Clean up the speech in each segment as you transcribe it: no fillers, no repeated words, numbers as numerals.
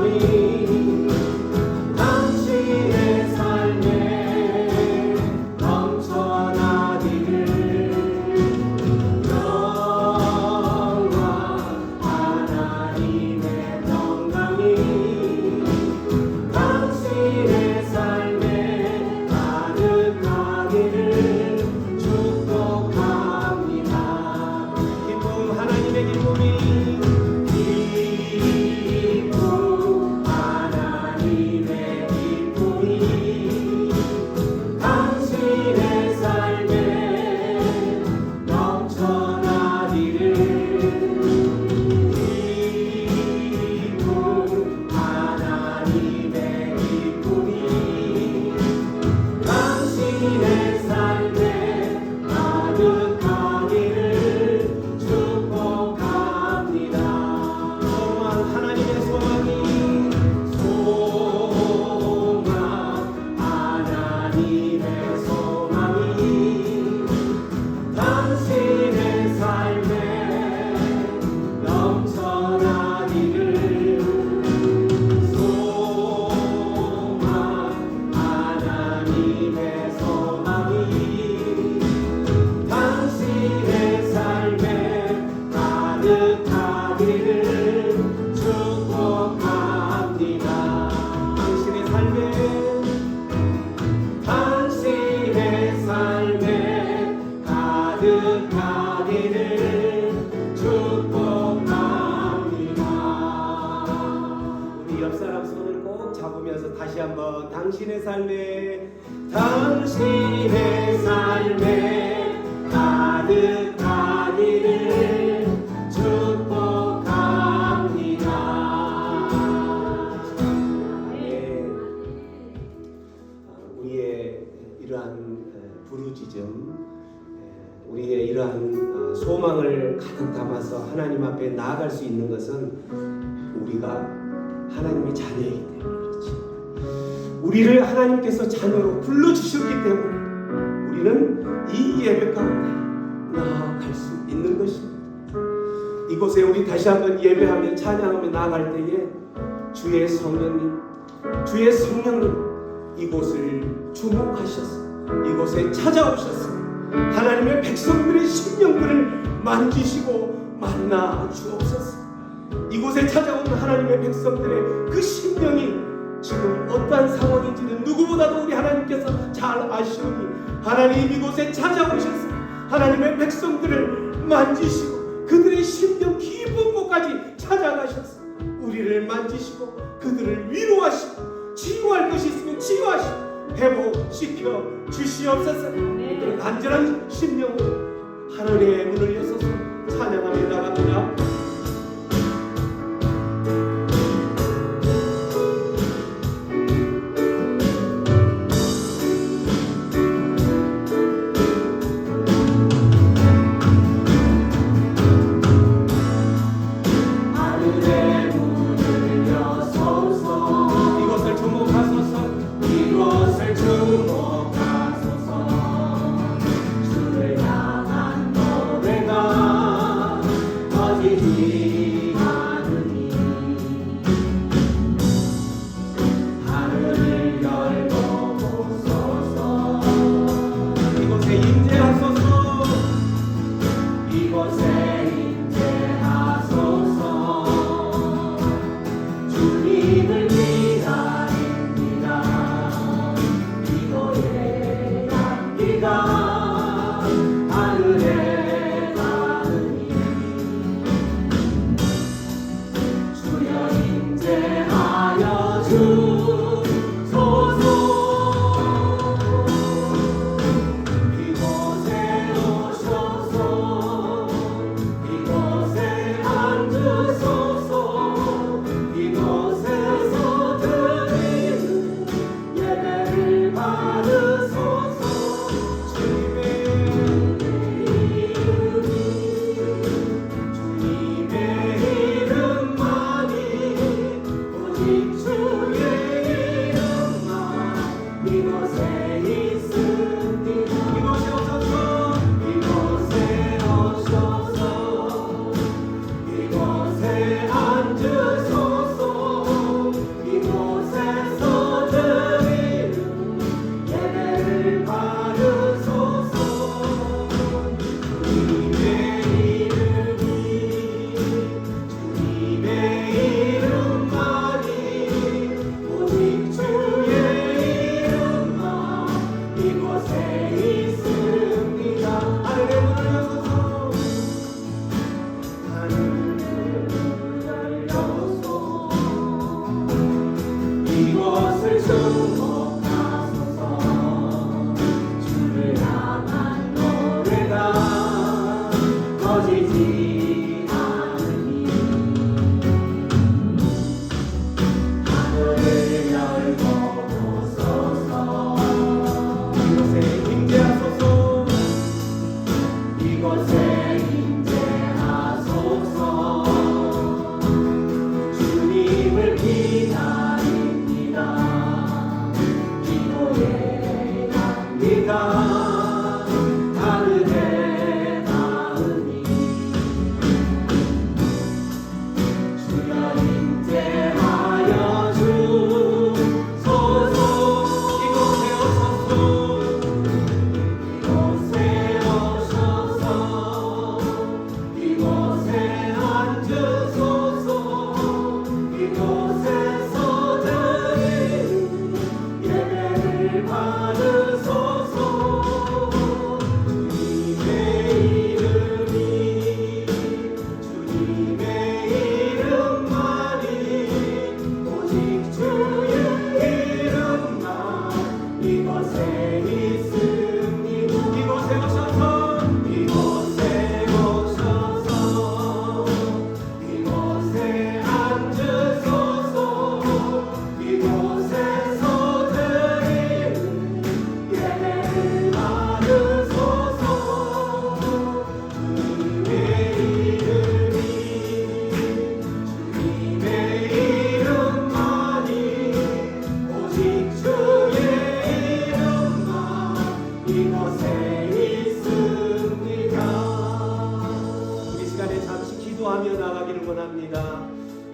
소망이 당신의 삶에 넘쳐나기를 영원한 하나님의 평강이 당신의 삶에 가득하기를 축복합니다. 기쁨, 하나님의 기쁨이 가득하기를 축복합니다. 우리 옆 사람 손을 꼭 잡으면서 다시 한번 당신의 삶에 가득하기를 축복합니다. 우리의 이러한 부르짖음, 우리의 이러한 소망을 가득 담아서 하나님 앞에 나아갈 수 있는 것은 우리가 하나님의 자녀이기 때문에 그렇지. 우리를 하나님께서 자녀로 불러주셨기 때문에 우리는 이 예배 가운데 나아갈 수 있는 것입니다. 이곳에 우리 다시 한번 예배하며 찬양하며 나아갈 때에 주의 성령님 이곳을 주목하셔서 이곳에 찾아오셔서 하나님의 백성들의 심령들을 만지시고 만나 주옵소서. 이곳에 찾아온 하나님의 백성들의 그 심령이 지금 어떠한 상황인지는 누구보다도 우리 하나님께서 잘 아시오니 하나님 이곳에 찾아오셔서 하나님의 백성들을 만지시고 그들의 심령 깊은 곳까지 찾아가셔서 우리를 만지시고 그들을 위로하시고 치유할 것이 있으면 치유하시고 회복시켜 주시옵소서. 간절한 심령으로 하늘의 문을 여서서 찬양하며 나갑니다. 하늘의 문을 여소서. 이것을 주목하소서. 이것을 주목하소서. 주를 향한 노래가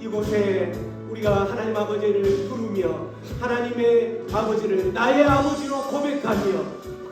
이곳에 우리가 하나님 아버지를 부르며 하나님의 아버지를 나의 아버지로 고백하며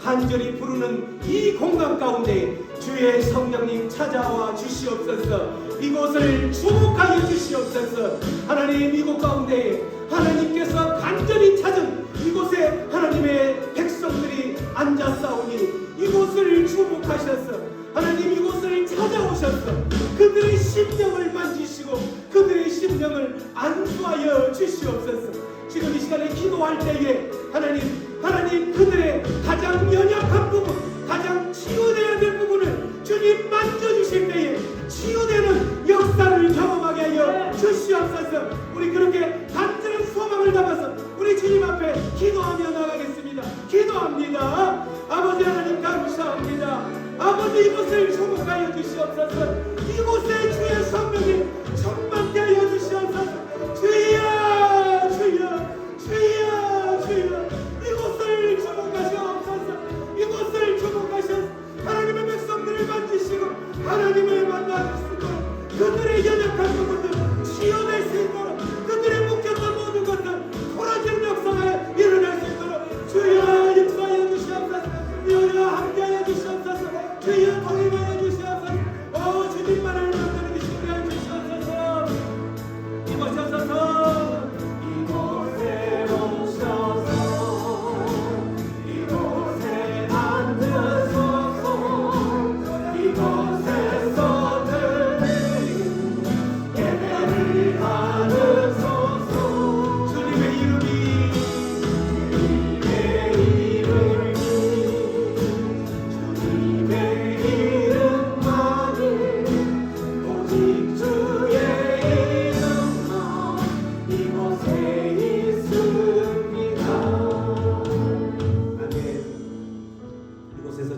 간절히 부르는 이 공간 가운데 주의 성령님 찾아와 주시옵소서. 이곳을 주목하여 주시옵소서. 하나님 이곳 가운데 하나님께서 간절히 찾은 이곳에 하나님의 백성들이 앉아싸우니 이곳을 주목하셔서 하나님 이곳을 찾아오셔서 그들의 심령을 만지시고 그들의 심령을 안수하여 주시옵소서. 지금 이 시간에 기도할 때에 하나님 그들의 가장 연약한 부분, 가장 치유되어야 될 부분을 주님 만져주실 때에 치유되는 역사를 경험하게 하여 주시옵소서. 우리 그렇게 간절한 소망을 담아서 우리 주님 앞에 기도하며 나가겠습니다. 기도합니다. 아버지 하나님 감사합니다. 아버지 이곳을 주목하여 주시옵소서. 이곳에 주의 성령이 충만케 하여 주시옵소서. 주여 주여 주여 주여 이곳을 주목하시옵소서. 이곳을 주목하셔서 하나님의 백성들을 만지시고 하나님을 만나주시고 그들의 연약한 부분들 치유될 수 있도록 그들의 묶였던 모든 것들 풀어지는 역사가 일어날 수 있도록 주여 역사하여 주시옵소서. 주여 함께하여 주시옵소서. 주여 통일하여 주시옵소서. 주님만을 만나는 것이 되어 주시옵소서. 이곳에 오셔서 이곳에 오셔서 이곳에 앉으소서. 이곳에서 드리는 예배를 받으소서. 주님의 이름이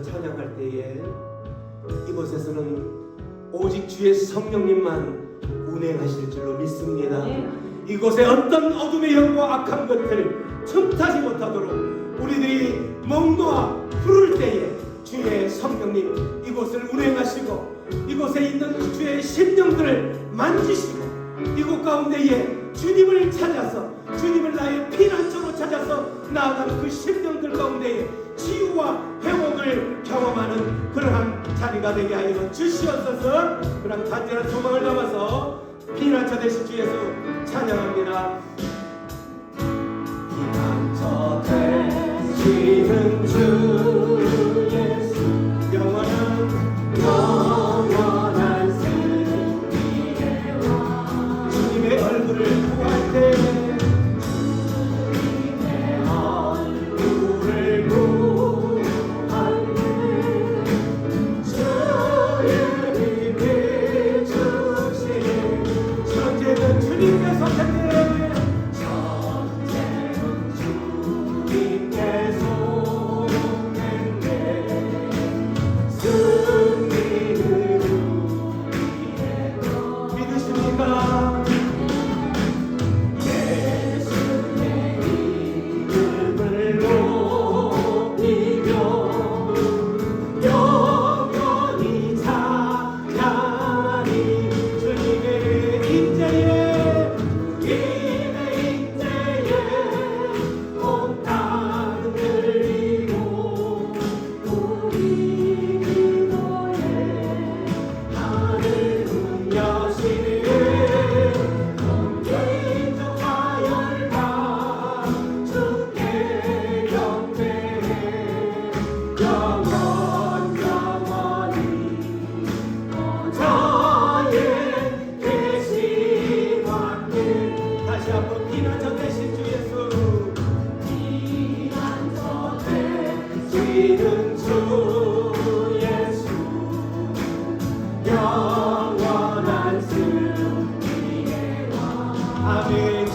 찬양할 때에 이곳에서는 오직 주의 성령님만 운행하실 줄로 믿습니다. 이곳에 어떤 어둠의 영과 악한 것들 틈타지 못하도록 우리들이 멍놓아 부를 때에 주의 성령님 이곳을 운행하시고 이곳에 있는 주의 심령들을 만지시고 이곳 가운데에 주님을 찾아서 주님을 나의 피난처로 찾아서 나아가는 그 심령들 가운데에 치유와 회복을 경험하는 그러한 자리가 되게 하여 주시옵소서. 그런 간절한 소망을 담아서 피난처 되신 주 예수 찬양합니다. 피난처 되시는 주 예수 영원한 승리와 주님의 얼굴을 구할 때 주님의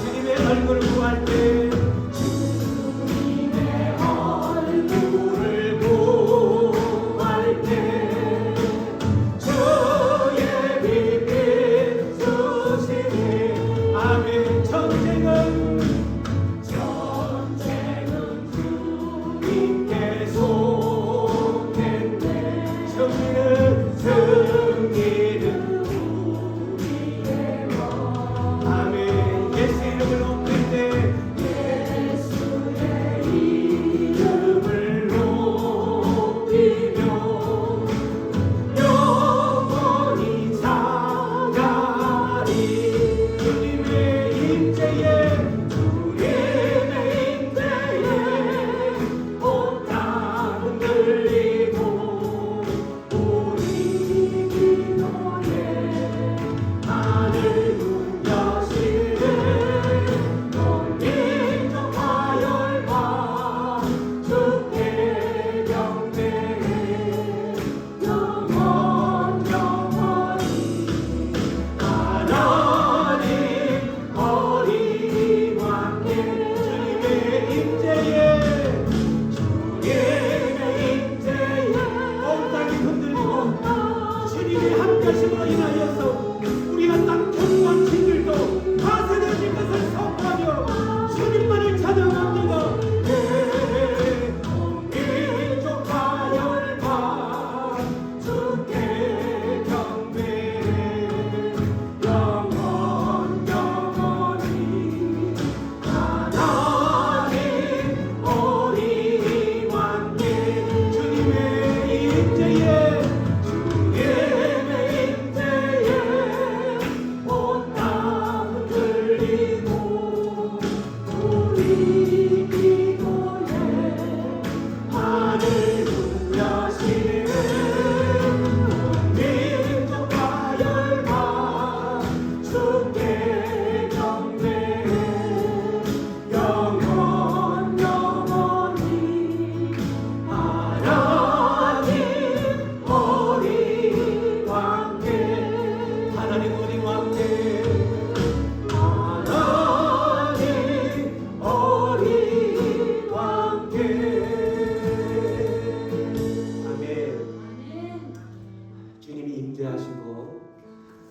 주님의 얼굴을 구할 때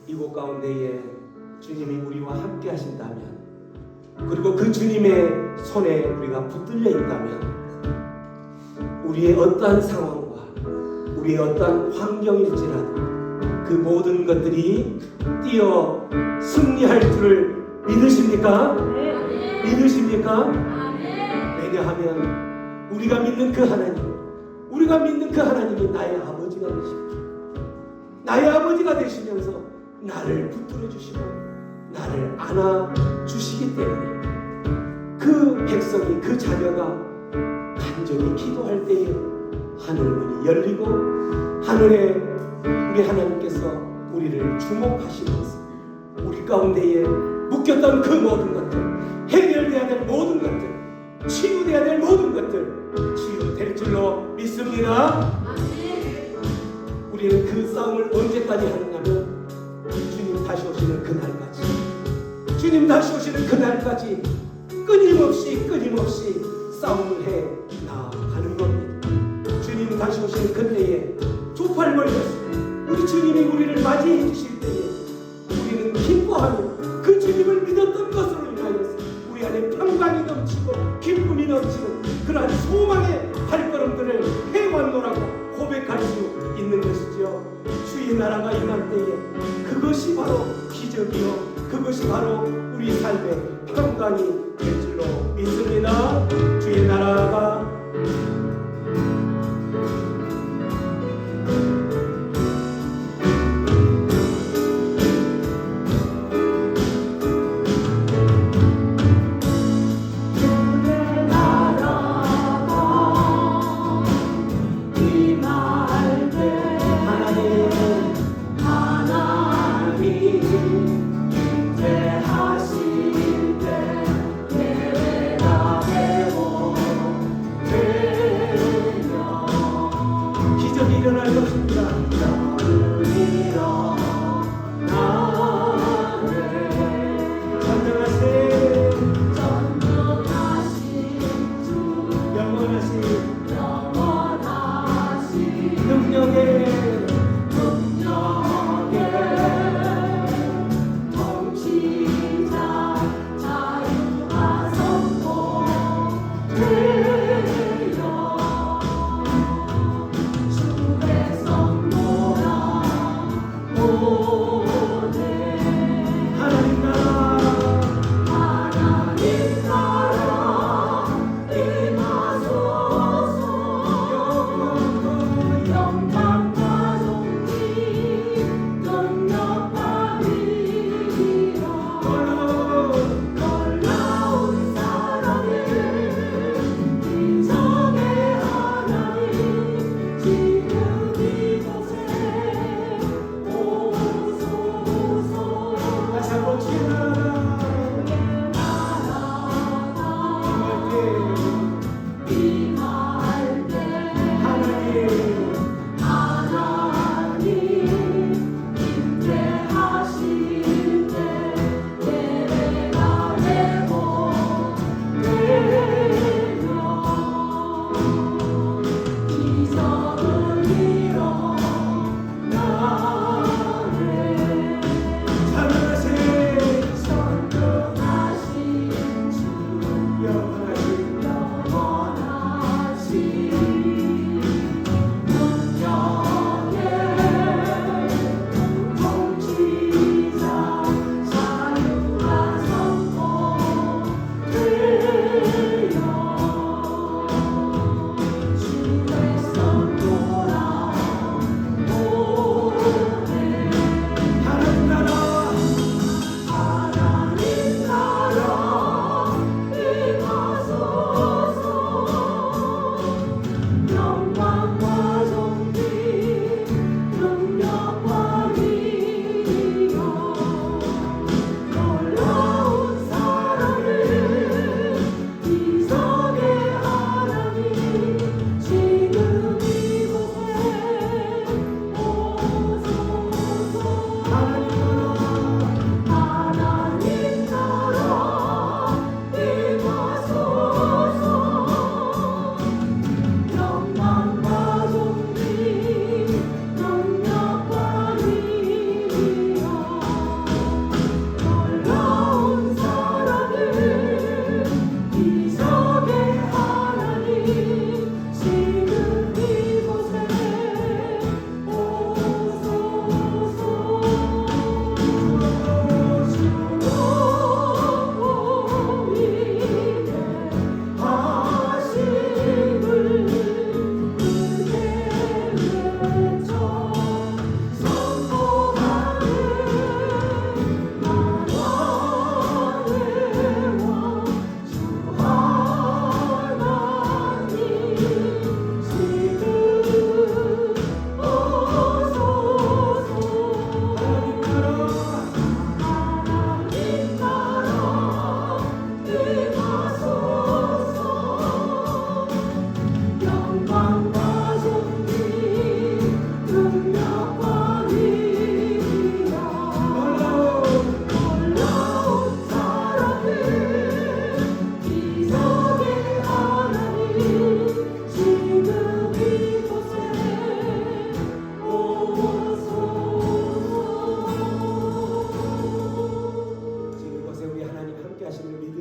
이곳 가운데에 주님이 우리와 함께 하신다면, 그리고 그 주님의 손에 우리가 붙들려 있다면, 우리의 어떠한 상황과 우리의 어떠한 환경일지라도 그 모든 것들이 뛰어 승리할 줄을 믿으십니까? 믿으십니까? 왜냐하면 우리가 믿는 그 하나님이 나의 아버지가 되십니다. 나의 아버지가 되시면서 나를 붙들어 주시고 나를 안아 주시기 때문에 그 백성이, 그 자녀가 간절히 기도할 때에 하늘문이 열리고 하늘에 우리 하나님께서 우리를 주목하시면서 우리 가운데에 묶였던 그 모든 것들, 해결돼야 될 모든 것들, 치유돼야 될 모든 것들 치유될 줄로 믿습니다. 우리는 그 싸움을 언제까지 하느냐면 주님 다시 오시는 그날까지, 주님 다시 오시는 그날까지 끊임없이 싸움을 해 나가는 겁니다. 주님 다시 오시는 그때에 두 팔 벌려서 우리 주님이 우리를 맞이해 주실 때에 우리는 기뻐하며 그 주님을 믿었던 것으로 인하여서 우리 안에 평강이 넘치고 기쁨이 넘치는 그러한 소망의 발걸음들을 해왔노라고 고백할 수 있는 것이죠. 주의 나라가 임할 때에 그것이 바로 기적이요, 그것이 바로 우리 삶의 평강이 될 줄로 믿습니다. 주의 나라가 네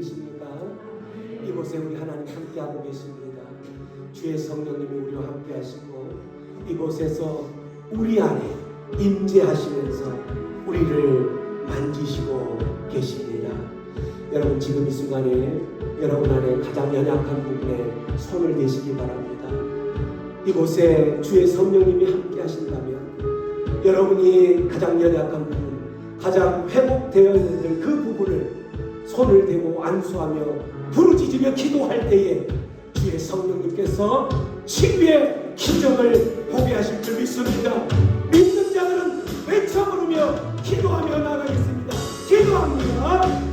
믿으십니까? 이곳에 우리 하나님 함께하고 계십니다. 주의 성령님이 우리와 함께하시고 이곳에서 우리 안에 임재하시면서 우리를 만지시고 계십니다. 여러분 지금 이 순간에 여러분 안에 가장 연약한 부분에 손을 대시기 바랍니다. 이곳에 주의 성령님이 함께하신다면 여러분이 가장 연약한 부분, 가장 회복되어야 될 그 부분을 손을 대고 안수하며 부르짖으며 기도할 때에 주의 성령님께서 치유의 기적을 보게 하실 줄 믿습니다. 믿는 자들은 외쳐 부르며 기도하며 나가겠습니다. 기도합니다.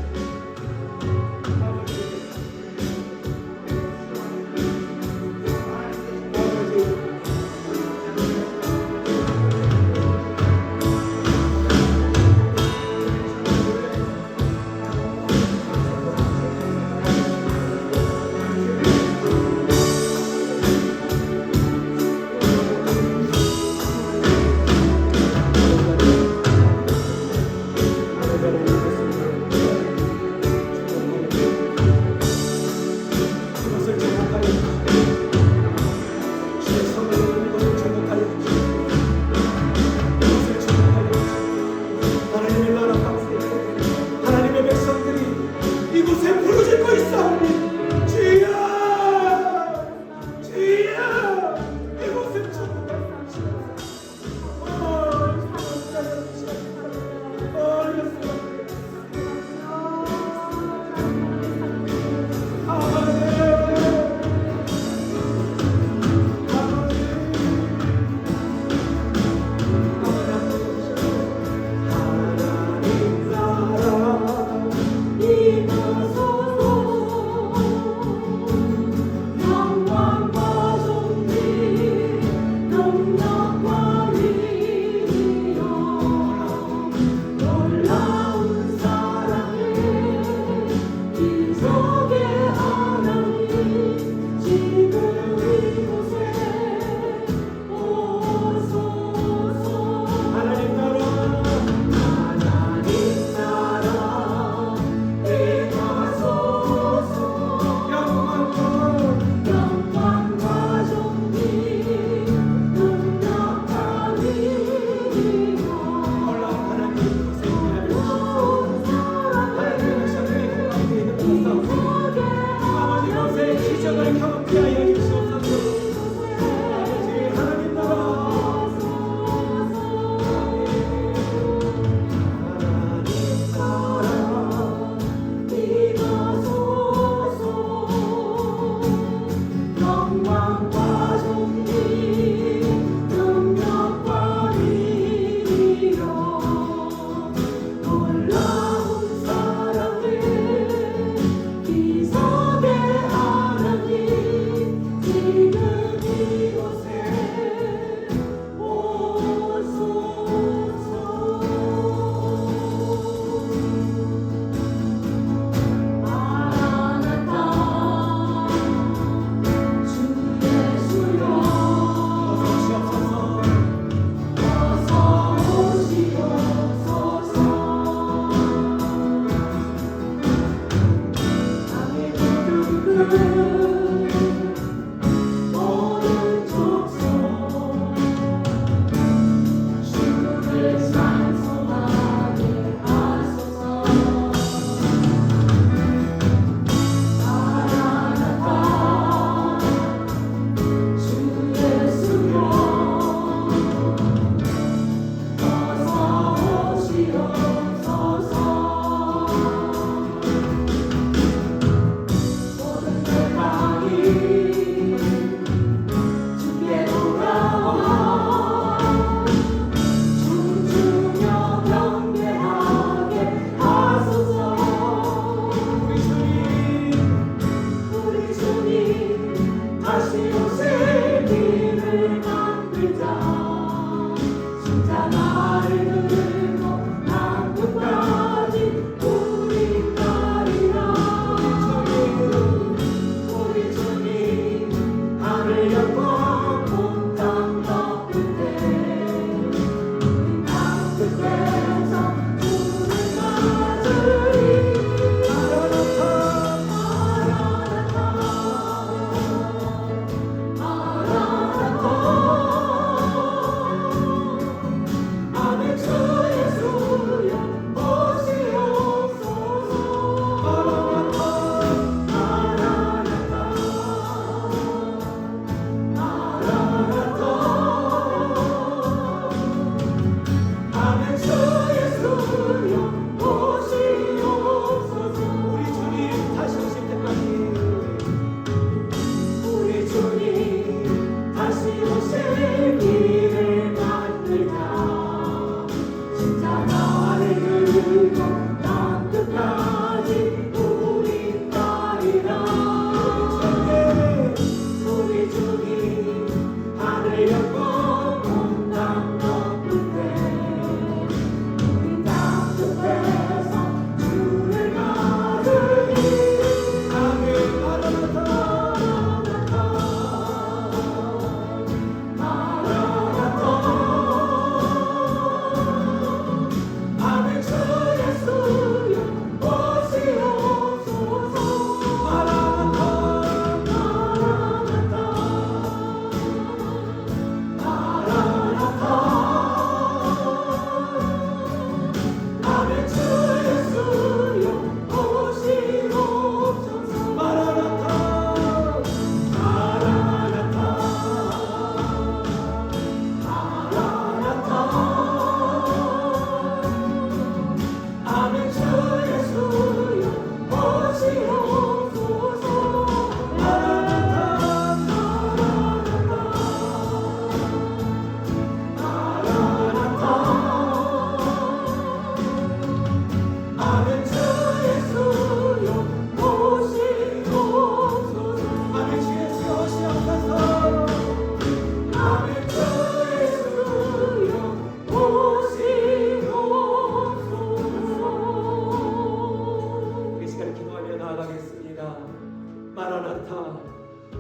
마라나타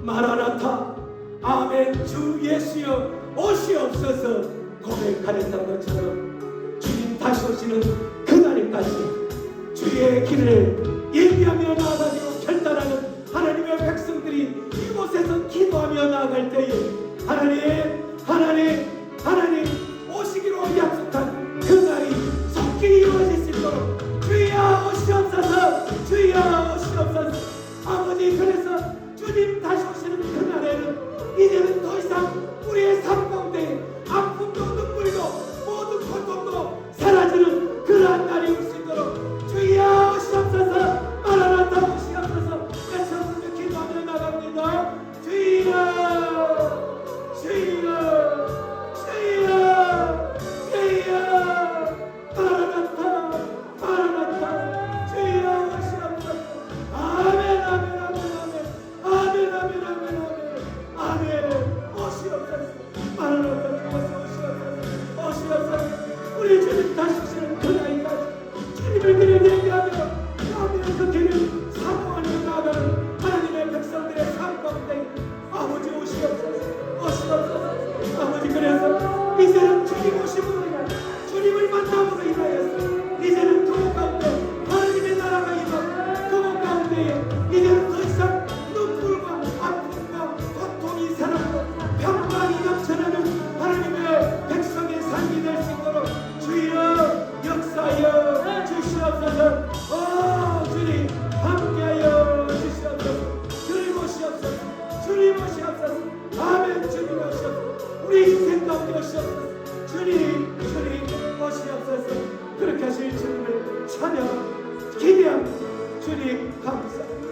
마라나타 아멘. 주 예수여 오시옵소서 고백하였던 것처럼 주님 다시 오시는 그날까지 주의 길을 예비하며 나아가기로 결단하는 하나님의 백성들이 이곳에서 기도하며 나아갈 때에 하나님 오시기로 약속한 그날이 속히 이루어질 수 있도록 주여 오시옵소서 주여 오시옵소서. 아버지, 그래서 주님 다시 오시는 그날에는 이제는 더 이상 우리의 삶 가운데 아픔도 눈물도 모든 고통도 사라지는 그러한 날이 올 수 있도록 주여 오시옵소서. 마라나타 오시옵소서. 외쳐서 기도하며 나갑니다. 주여 주여 주여 주여 마라나타 마라나타 주여 오시옵소서. 아멘 아멘 아멘 아멘 아멘 아멘 아멘 아멘 오시옵소서. 마라나타 주여 오시옵소서. 우리 주님 다시 오시는 그날까지 주님을 그냥 얘기하며 그 길을 사모하며 나아가는 하나님의 백성들의 삶 가운데 아버지 오시옵소서. 아버지, 그래서 이제는 주님 오심으로 인하여 주님을 만남으로 인하여서 이제는 그곳 가운데 하나님의 나라가 임하고 그곳 가운데에 이제는 더 이상 눈물과 아픔과 고통이 사라지고 평강이 넘쳐나는 하나님의 백성의 삶이 될 수 있도록 주여 역사하여 주시옵소서. 주님 함께하여 주시옵소서. 주님 오시옵소서. 주님 오시옵소서. 아멘. 주님 오시옵소서. 우리 인생 가운데 오시옵소서. 주님 오시옵소서. 그렇게 하실 주님을 찬양 기대합니다. 주님 감사합니다.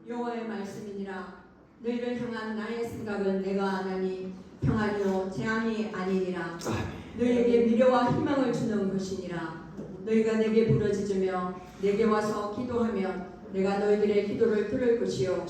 여호와의 말씀이니라. 너희를 향한 나의 생각은 내가 아나니 평안이요 재앙이 아니니라. 너희에게 미래와 희망을 주는 것이니라. 너희가 내게 부르짖으며 내게 와서 기도하면 내가 너희들의 기도를 들을 것이요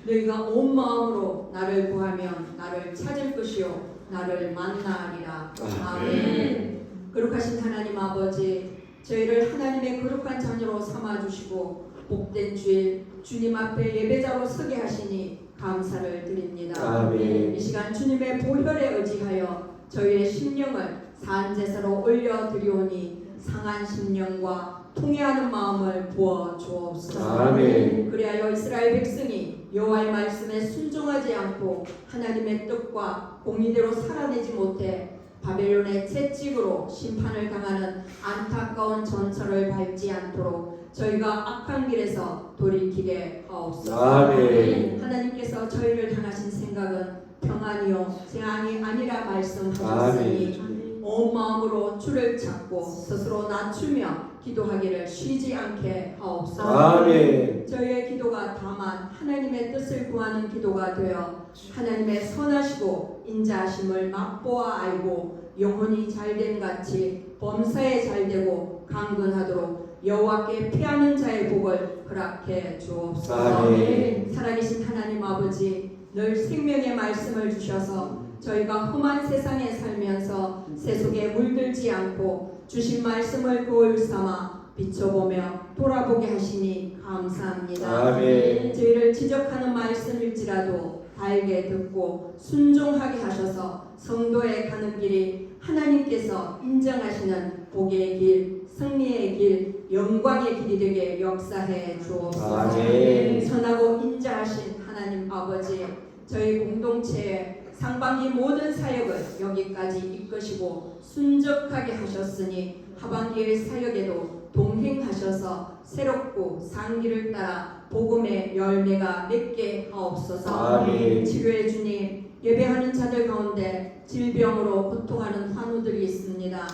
너희가 온 마음으로 나를 구하면 나를 찾을 것이요 나를 만나리라. 아멘. 거룩하신 하나님 아버지, 저희를 하나님의 거룩한 자녀로 삼아주시고 복된 주일 주님 앞에 예배자로 서게 하시니 감사를 드립니다. 아멘. 이 시간 주님의 보혈에 의지하여 저희의 심령을 산제사로 올려드리오니 상한 심령과 통회하는 마음을 부어 주옵소서. 아멘. 그리하여 이스라엘 백성이 여호와의 말씀에 순종하지 않고 하나님의 뜻과 공의대로 살아내지 못해 바벨론의 채찍으로 심판을 당하는 안타까운 전철을 밟지 않도록 저희가 악한 길에서 돌이키게 하옵소서. 아멘. 하나님께서 저희를 향하신 생각은 평안이요 재앙이 아니라 말씀하셨으니 온 마음으로 주를 찾고 스스로 낮추며 기도하기를 쉬지 않게 하옵소서. 아멘. 저희의 기도가 다만 하나님의 뜻을 구하는 기도가 되어 하나님의 선하시고 인자하심을 맛보아 알고 영혼이 잘된 같이 범사에 잘되고 강건하도록 여호와께 피하는 자의 복을 허락해 주옵소서. 아멘. 살아계신 하나님 아버지, 늘 생명의 말씀을 주셔서 저희가 험한 세상에 살면서 세속에 물들지 않고 주신 말씀을 거울 삼아 비춰보며 돌아보게 하시니 감사합니다. 아멘. 저희를 지적하는 말씀일지라도 알게 듣고 순종하게 하셔서 성도의 가는 길이 하나님께서 인정하시는 복의 길, 승리의 길, 영광의 길이 되게 역사해 주옵소서. 아멘. 선하고 인자하신 하나님 아버지, 저희 공동체의 상반기 모든 사역을 여기까지 이끄시고 순적하게 하셨으니 하반기의 사역에도 동행하셔서 새롭고 상기를 따라 복음의 열매가 맺게 하옵소서. 아멘. 치료해 주님, 예배하는 자들 가운데 질병으로 고통하는 환우들이 있습니다.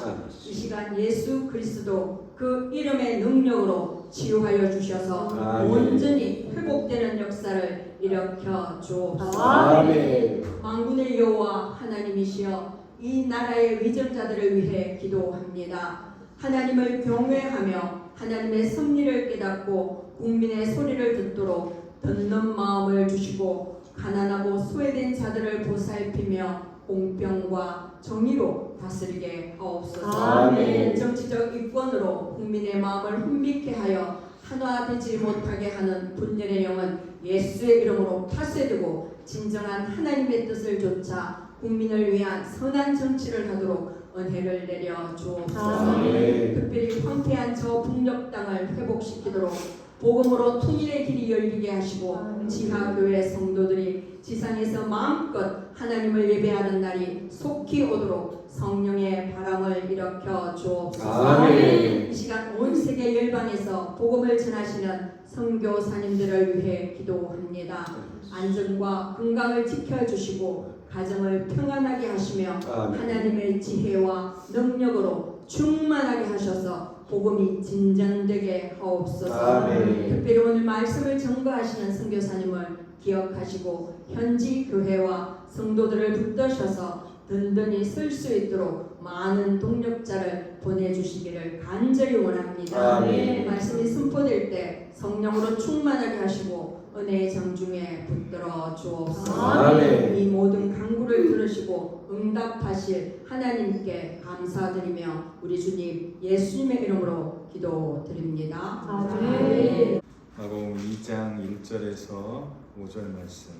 이 시간 예수 그리스도 그 이름의 능력으로 치유하여 주셔서 아멘. 온전히 회복되는 역사를 일으켜 주옵소서. 아멘. 만군의 여호와 하나님이시여, 이 나라의 위정자들을 위해 기도합니다. 하나님을 경외하며 하나님의 섭리를 깨닫고 국민의 소리를 듣도록 듣는 마음을 주시고 가난하고 소외된 자들을 보살피며 공평과 정의로 다스리게 하옵소서. 아멘. 정치적 이권으로 국민의 마음을 혼미케 하여 한화되지 못하게 하는 분열의 영은 예수의 이름으로 타쇠되고 진정한 하나님의 뜻을 좇아 국민을 위한 선한 정치를 하도록 은혜를 내려 주옵소서. 아멘. 특별히 황폐한 저 북녘 땅을 회복시키도록 복음으로 통일의 길이 열리게 하시고 지하교회 성도들이 지상에서 마음껏 하나님을 예배하는 날이 속히 오도록 성령의 바람을 일으켜 주옵소서. 아멘. 이 시간 온 세계 열방에서 복음을 전하시는 선교사님들을 위해 기도합니다. 안전과 건강을 지켜주시고 가정을 평안하게 하시며 아멘. 하나님의 지혜와 능력으로 충만하게 하셔서 복음이 진전되게 하옵소서. 아멘. 특별히 오늘 말씀을 전거하시는 선교사님을 기억하시고 현지 교회와 성도들을 붙드셔서 든든히 설 수 있도록 많은 동력자를 보내주시기를 간절히 원합니다. 아멘. 말씀이 선포될 때 성령으로 충만하게 하시고 은혜의 정중에 붙들어 주옵소서. 아멘. 이 모든 간구를 들으시고 응답하실 하나님께 감사드리며 우리 주님 예수님의 이름으로 기도드립니다. 아멘. 마가복음 2장 1절에서 5절 말씀.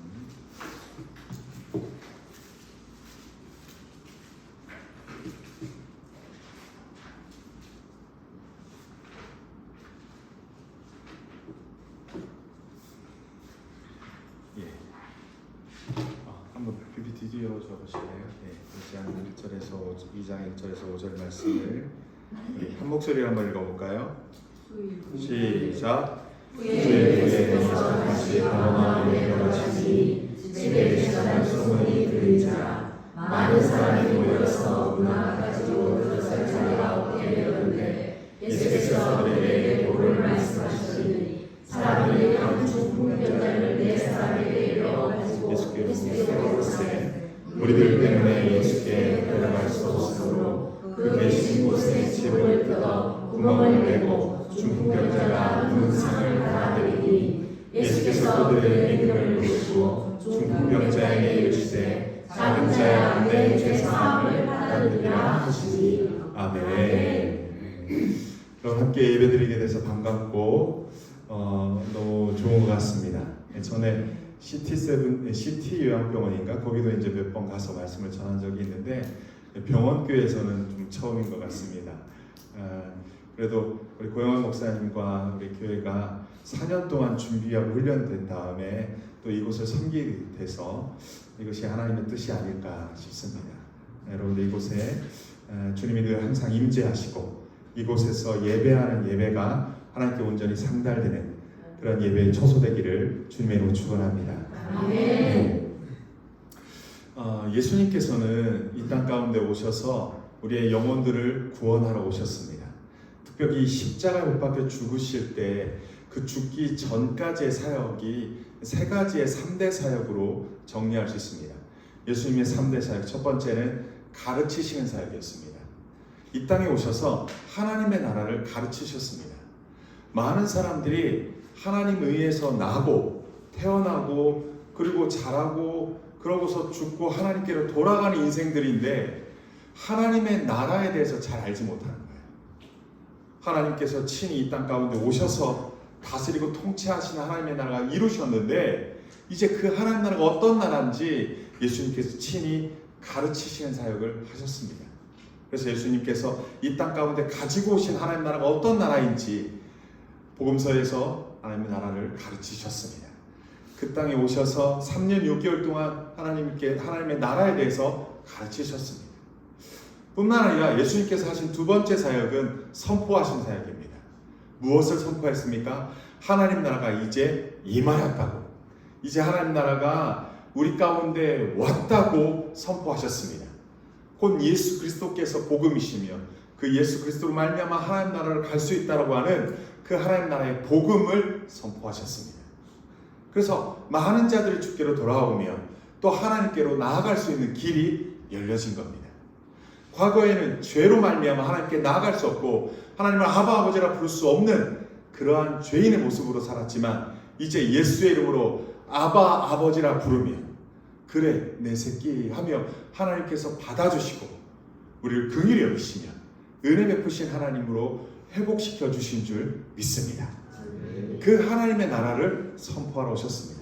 예. 한번 PPT 뒤로 적으실래요? 예. 2장 1절에서 5절 말씀을 우리 한 목소리로 한번 읽어볼까요? 시작. 후에서 다시 바로마음에 들어가시니 집에 계시다는 소문이 들리자 많은 사람이 모여서 문 앞까지로 들어설 자리가 없게 되었는데 예수께서 그들에게 복을 말씀하시더니 사람이 한 중풍병자를 네 사람에게 이르러 가지고 예수께로 오르세 우리들 때문에 예수께 들어갈 수 없으므로 그 계신 곳에 집을 뜯어 구멍을 내고 중풍병자가 문상을 달아드리니 예수께서 그들의 믿음을 보시고 중풍병자에게 이르시되 작은 자야 내 죄사함을 받아들이라 하시니 아멘. 그럼 함께 예배드리게 돼서 반갑고 너무 좋은 것 같습니다. 전에 시티 요양병원인가 거기도 이제 몇 번 가서 말씀을 전한 적이 있는데 병원교회에서는 좀 처음인 것 같습니다. 그래도 우리 고영원 목사님과 우리 교회가 4년 동안 준비하고 훈련된 다음에 또 이곳을 섬기게 돼서 이것이 하나님의 뜻이 아닐까 싶습니다. 여러분들 이곳에 주님이 늘 항상 임재하시고 이곳에서 예배하는 예배가 하나님께 온전히 상달되는 그런 예배의 초소되기를 주님의 이름으로 축원합니다. 아멘. 예수님께서는 이 땅 가운데 오셔서 우리의 영혼들을 구원하러 오셨습니다. 특별히 십자가에 못 박혀 죽으실 때 그 죽기 전까지의 사역이 세 가지의 3대 사역으로 정리할 수 있습니다. 예수님의 3대 사역, 첫 번째는 가르치시는 사역이었습니다. 이 땅에 오셔서 하나님의 나라를 가르치셨습니다. 많은 사람들이 하나님 의해서 나고 태어나고 그리고 자라고 그러고서 죽고 하나님께로 돌아가는 인생들인데 하나님의 나라에 대해서 잘 알지 못하는 거예요. 하나님께서 친히 이 땅 가운데 오셔서 다스리고 통치하시는 하나님의 나라가 이루셨는데 이제 그 하나님 나라가 어떤 나라인지 예수님께서 친히 가르치시는 사역을 하셨습니다. 그래서 예수님께서 이 땅 가운데 가지고 오신 하나님 나라가 어떤 나라인지 복음서에서 하나님의 나라를 가르치셨습니다. 그 땅에 오셔서 3년 6개월 동안 하나님의 나라에 대해서 가르치셨습니다. 뿐만 아니라 예수님께서 하신 두 번째 사역은 선포하신 사역입니다. 무엇을 선포했습니까? 하나님 나라가 이제 임하였다고, 이제 하나님 나라가 우리 가운데 왔다고 선포하셨습니다. 곧 예수 그리스도께서 복음이시며 그 예수 그리스도로 말미암아 하나님 나라를 갈 수 있다라고 하는 그 하나님 나라의 복음을 선포하셨습니다. 그래서 많은 자들이 주께로 돌아오며 또 하나님께로 나아갈 수 있는 길이 열려진 겁니다. 과거에는 죄로 말미암아 하나님께 나아갈 수 없고 하나님을 아바 아버지라 부를 수 없는 그러한 죄인의 모습으로 살았지만 이제 예수의 이름으로 아바 아버지라 부르며 그래 내 새끼 하며 하나님께서 받아주시고 우리를 긍휼히 여기시며 은혜 베푸신 하나님으로 회복시켜 주신 줄 믿습니다. 그 하나님의 나라를 선포하러 오셨습니다.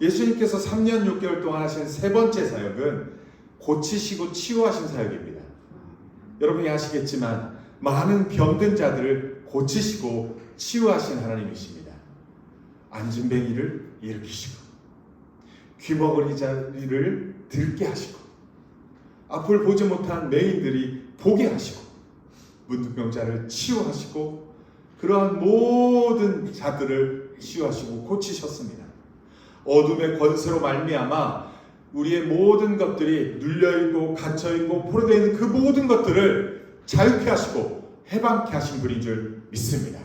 예수님께서 3년 6개월 동안 하신 세 번째 사역은 고치시고 치유하신 사역입니다. 여러분이 아시겠지만 많은 병든 자들을 고치시고 치유하신 하나님이십니다. 안진뱅이를 일으키시고 귀머거리 자리를 들게 하시고 앞을 보지 못한 맹인들이 보게 하시고 문둥병자를 치유하시고 그러한 모든 자들을 치유하시고 고치셨습니다. 어둠의 권세로 말미암아 우리의 모든 것들이 눌려있고 갇혀있고 포로되어 있는 그 모든 것들을 자유케 하시고 해방케 하신 분인 줄 믿습니다.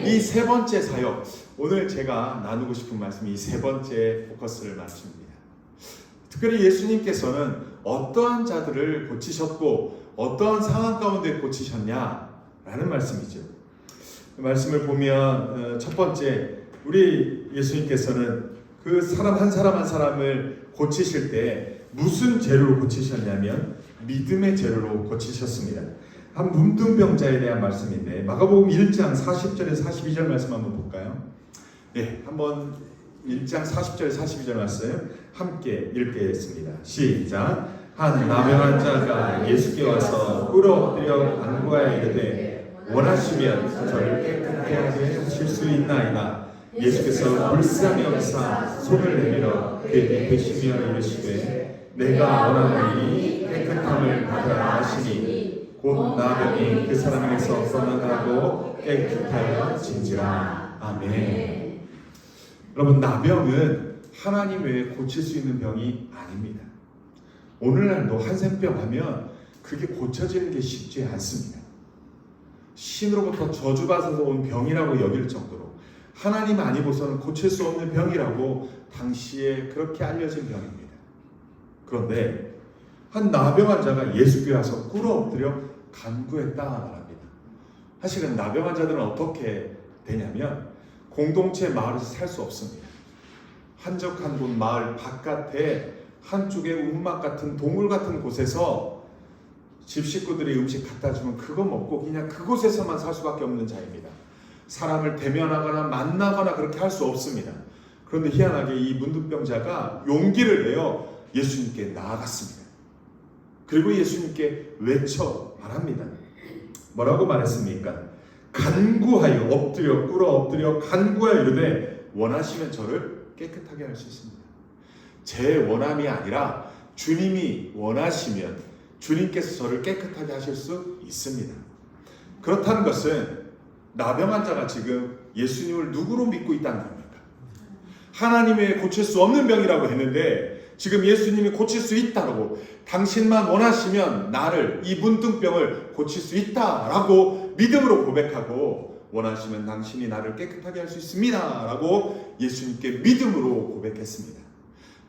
이 세 번째 사역, 오늘 제가 나누고 싶은 말씀이 이 세 번째 포커스를 맞춥니다. 특별히 예수님께서는 어떠한 자들을 고치셨고 어떠한 상황 가운데 고치셨냐라는 말씀이죠. 그 말씀을 보면 첫 번째, 우리 예수님께서는 그 사람 한 사람을 고치실 때 무슨 재료로 고치셨냐면 믿음의 재료로 고치셨습니다. 한 문둥병자에 대한 말씀인데 마가복음 1장 40절에서 42절 말씀 한번 볼까요? 네, 한번 1장 40절 42절 말씀 함께 읽겠습니다. 시작. 한 나병한 자가 예수께 와서 꿇어 엎드려 안구하여 이르되 원하시면 저를 깨끗하게 하실 수 있나이다. 예수께서 불쌍히 여기사 손을 내밀어 그에게 대시며 이르시되 내가 원하노니 깨끗함을 받아라 하시니 곧 나병이 그 사람에게서 떠나가고 깨끗하여 진지라. 아멘. 여러분, 나병은 하나님 외에 고칠 수 있는 병이 아닙니다. 오늘날도 한센병 하면 그게 고쳐지는 게 쉽지 않습니다. 신으로부터 저주받아서 온 병이라고 여길 정도로 하나님 아니고서는 고칠 수 없는 병이라고 당시에 그렇게 알려진 병입니다. 그런데 한 나병 환자가 예수께 와서 꿇어 엎드려 간구했다 말합니다. 사실은 나병 환자들은 어떻게 되냐면 공동체 마을에서 살 수 없습니다. 한적한 곳 마을 바깥에 한쪽에 움막 같은 동굴 같은 곳에서 집 식구들이 음식 갖다 주면 그거 먹고 그냥 그곳에서만 살 수밖에 없는 자입니다. 사람을 대면하거나 만나거나 그렇게 할 수 없습니다. 그런데 희한하게 이 문둥병자가 용기를 내어 예수님께 나아갔습니다. 그리고 예수님께 외쳐 말합니다. 뭐라고 말했습니까? 간구하여 엎드려 꿇어 엎드려 간구하여 이르되 원하시면 저를 깨끗하게 할 수 있습니다. 제 원함이 아니라 주님이 원하시면 주님께서 저를 깨끗하게 하실 수 있습니다. 그렇다는 것은 나병 환자가 지금 예수님을 누구로 믿고 있다는 겁니까? 하나님의 고칠 수 없는 병이라고 했는데 지금 예수님이 고칠 수 있다라고, 당신만 원하시면 나를, 이 문둥병을 고칠 수 있다라고 믿음으로 고백하고, 원하시면 당신이 나를 깨끗하게 할 수 있습니다 라고 예수님께 믿음으로 고백했습니다.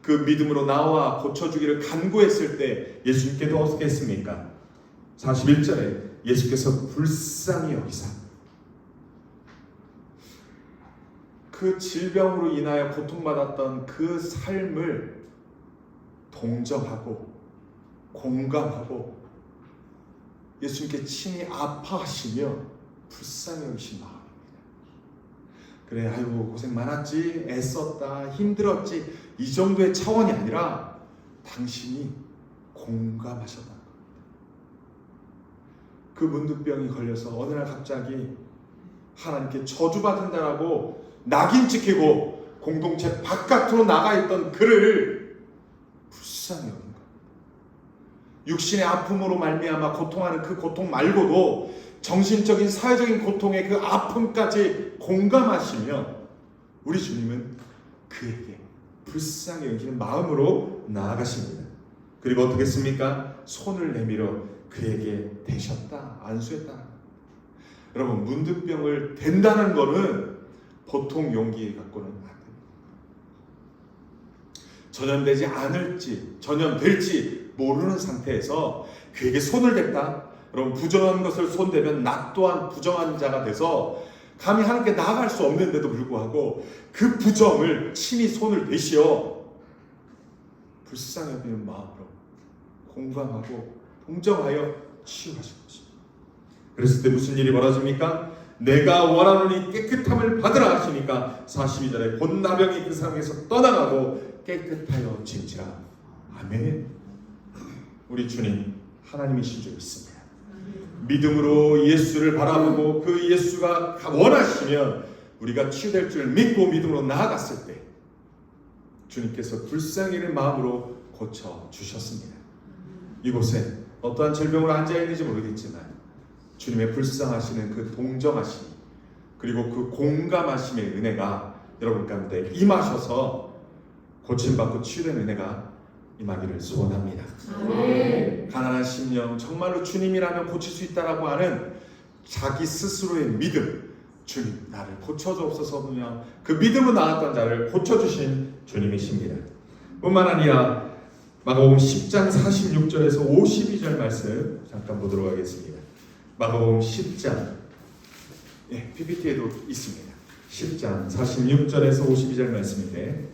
그 믿음으로 나와 고쳐주기를 간구했을 때 예수님께도 어떻게 했습니까? 41절에 예수께서 불쌍히 여기사 그 질병으로 인하여 고통받았던 그 삶을 동정하고 공감하고 예수님께 친히 아파하시며 불쌍히 여기신 마음입니다. 그래, 아이고 고생 많았지, 애썼다, 힘들었지, 이 정도의 차원이 아니라 당신이 공감하셨다는 겁니다. 그 문둥병이 걸려서 어느 날 갑자기 하나님께 저주받은다라고 낙인 찍히고 공동체 바깥으로 나가 있던 그를 불쌍히 여긴 겁니다. 육신의 아픔으로 말미암아 고통하는 그 고통 말고도 정신적인 사회적인 고통의 그 아픔까지 공감하시며 우리 주님은 그에게 불쌍히 여기는 마음으로 나아가십니다. 그리고 어떻게 했습니까? 손을 내밀어 그에게 대셨다, 안수했다. 여러분, 문둥병을 된다는 것은 보통 용기 갖고는 안 됩니다. 전염되지 않을지 전염될지 모르는 상태에서 그에게 손을 댔다. 여러분, 부정한 것을 손대면 나 또한 부정한 자가 돼서 감히 하나님께 나아갈 수 없는데도 불구하고 그 부정을 친히 손을 대시어 불쌍히 여기는 마음으로 공감하고 공정하여 치유하신 것입니다. 그랬을 때 무슨 일이 벌어집니까? 내가 원하노니 깨끗함을 받으라 하시니까 42절에 곧 나병이 그 사람에게서 떠나가고 깨끗하여 진지라. 아멘. 우리 주님 하나님이신 줄 믿습니다. 믿음으로 예수를 바라보고 그 예수가 원하시면 우리가 치유될 줄 믿고 믿음으로 나아갔을 때 주님께서 불쌍히 여기는 마음으로 고쳐주셨습니다. 이곳에 어떠한 질병으로 앉아있는지 모르겠지만 주님의 불쌍하시는 그 동정하심 그리고 그 공감하심의 은혜가 여러분 가운데 임하셔서 고침받고 치유된 은혜가 임하기를 소원합니다. 아멘. 가난한 심령 정말로 주님이라면 고칠 수 있다라고 하는 자기 스스로의 믿음, 주님 나를 고쳐주옵소서 하며 그 믿음으로 나왔던 자를 고쳐주신 주님이십니다. 뿐만 아니라 마가복음 10장 46절에서 52절 말씀 잠깐 보도록 하겠습니다. 마가복음 10장 PPT에도 있습니다. 10장 46절에서 52절 말씀인데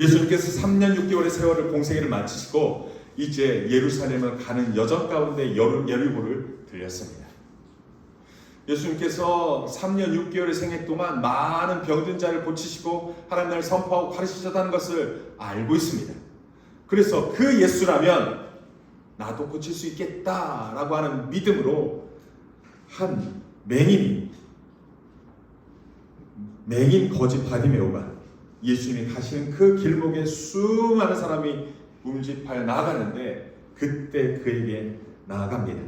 예수님께서 3년 6개월의 세월을 공생애를 마치시고 이제 예루살렘을 가는 여정 가운데 여리고를 들렸습니다. 예수님께서 3년 6개월의 생애 동안 많은 병든 자를 고치시고 하나님 나라를 선포하고 가르치셨다는 것을 알고 있습니다. 그래서 그 예수라면 나도 고칠 수 있겠다라고 하는 믿음으로 한 맹인 거지 바디메오가 예수님이 가시는 그 길목에 수많은 사람이 움집하여 나아가는데 그때 그에게 나아갑니다.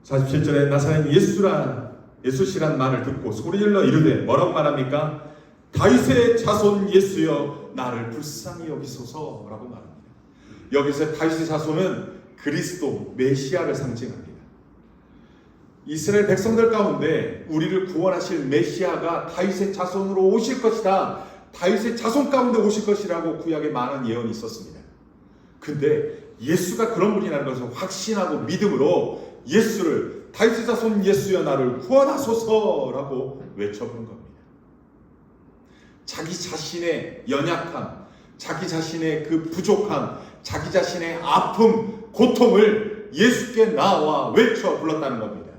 47절에 나사렛 예수시란 말을 듣고 소리질러 이르되 뭐라고 말합니까? 다윗의 자손 예수여 나를 불쌍히 여기소서라고 말합니다. 여기서 다윗의 자손은 그리스도 메시아를 상징합니다. 이스라엘 백성들 가운데 우리를 구원하실 메시아가 다윗의 자손으로 오실 것이다. 다윗의 자손 가운데 오실 것이라고 구약에 많은 예언이 있었습니다. 근데 예수가 그런 분이라는 것을 확신하고 믿음으로 예수를 다윗의 자손 예수여 나를 구원하소서라고 외쳐보는 겁니다. 자기 자신의 연약함, 자기 자신의 그 부족함, 자기 자신의 아픔, 고통을 예수께 나와 외쳐 불렀다는 겁니다.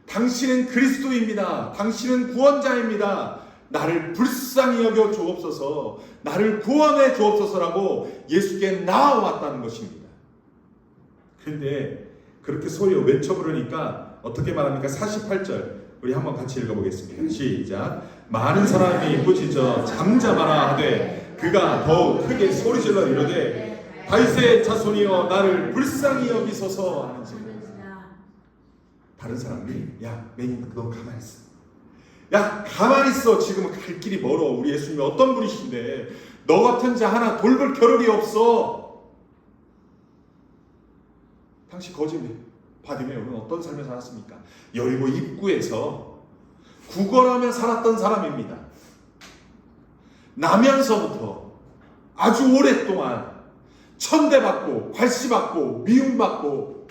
당신은 그리스도입니다. 당신은 구원자입니다. 나를 불쌍히 여겨 주옵소서, 나를 구원해 주옵소서라고 예수께 나와왔다는 것입니다. 그런데 그렇게 소리 외쳐 부르니까 어떻게 말합니까? 48절 우리 한번 같이 읽어보겠습니다. 시작. 많은 사람이 꾸짖어 잠잠하라 하되 그가 더욱 크게 소리질러 이르되 다윗의 자손이여 나를 불쌍히 여기소서 하는지. 다른 사람이 야 맹인 너 가만히 있어. 야 가만히 있어. 지금 갈 길이 멀어. 우리 예수님이 어떤 분이신데 너 같은 자 하나 돌볼 겨를이 없어. 당시 거짓 바디메오는 어떤 삶을 살았습니까? 여리고 입구에서 구걸하며 살았던 사람입니다. 나면서부터 아주 오랫동안 천대받고 괄시받고 미움받고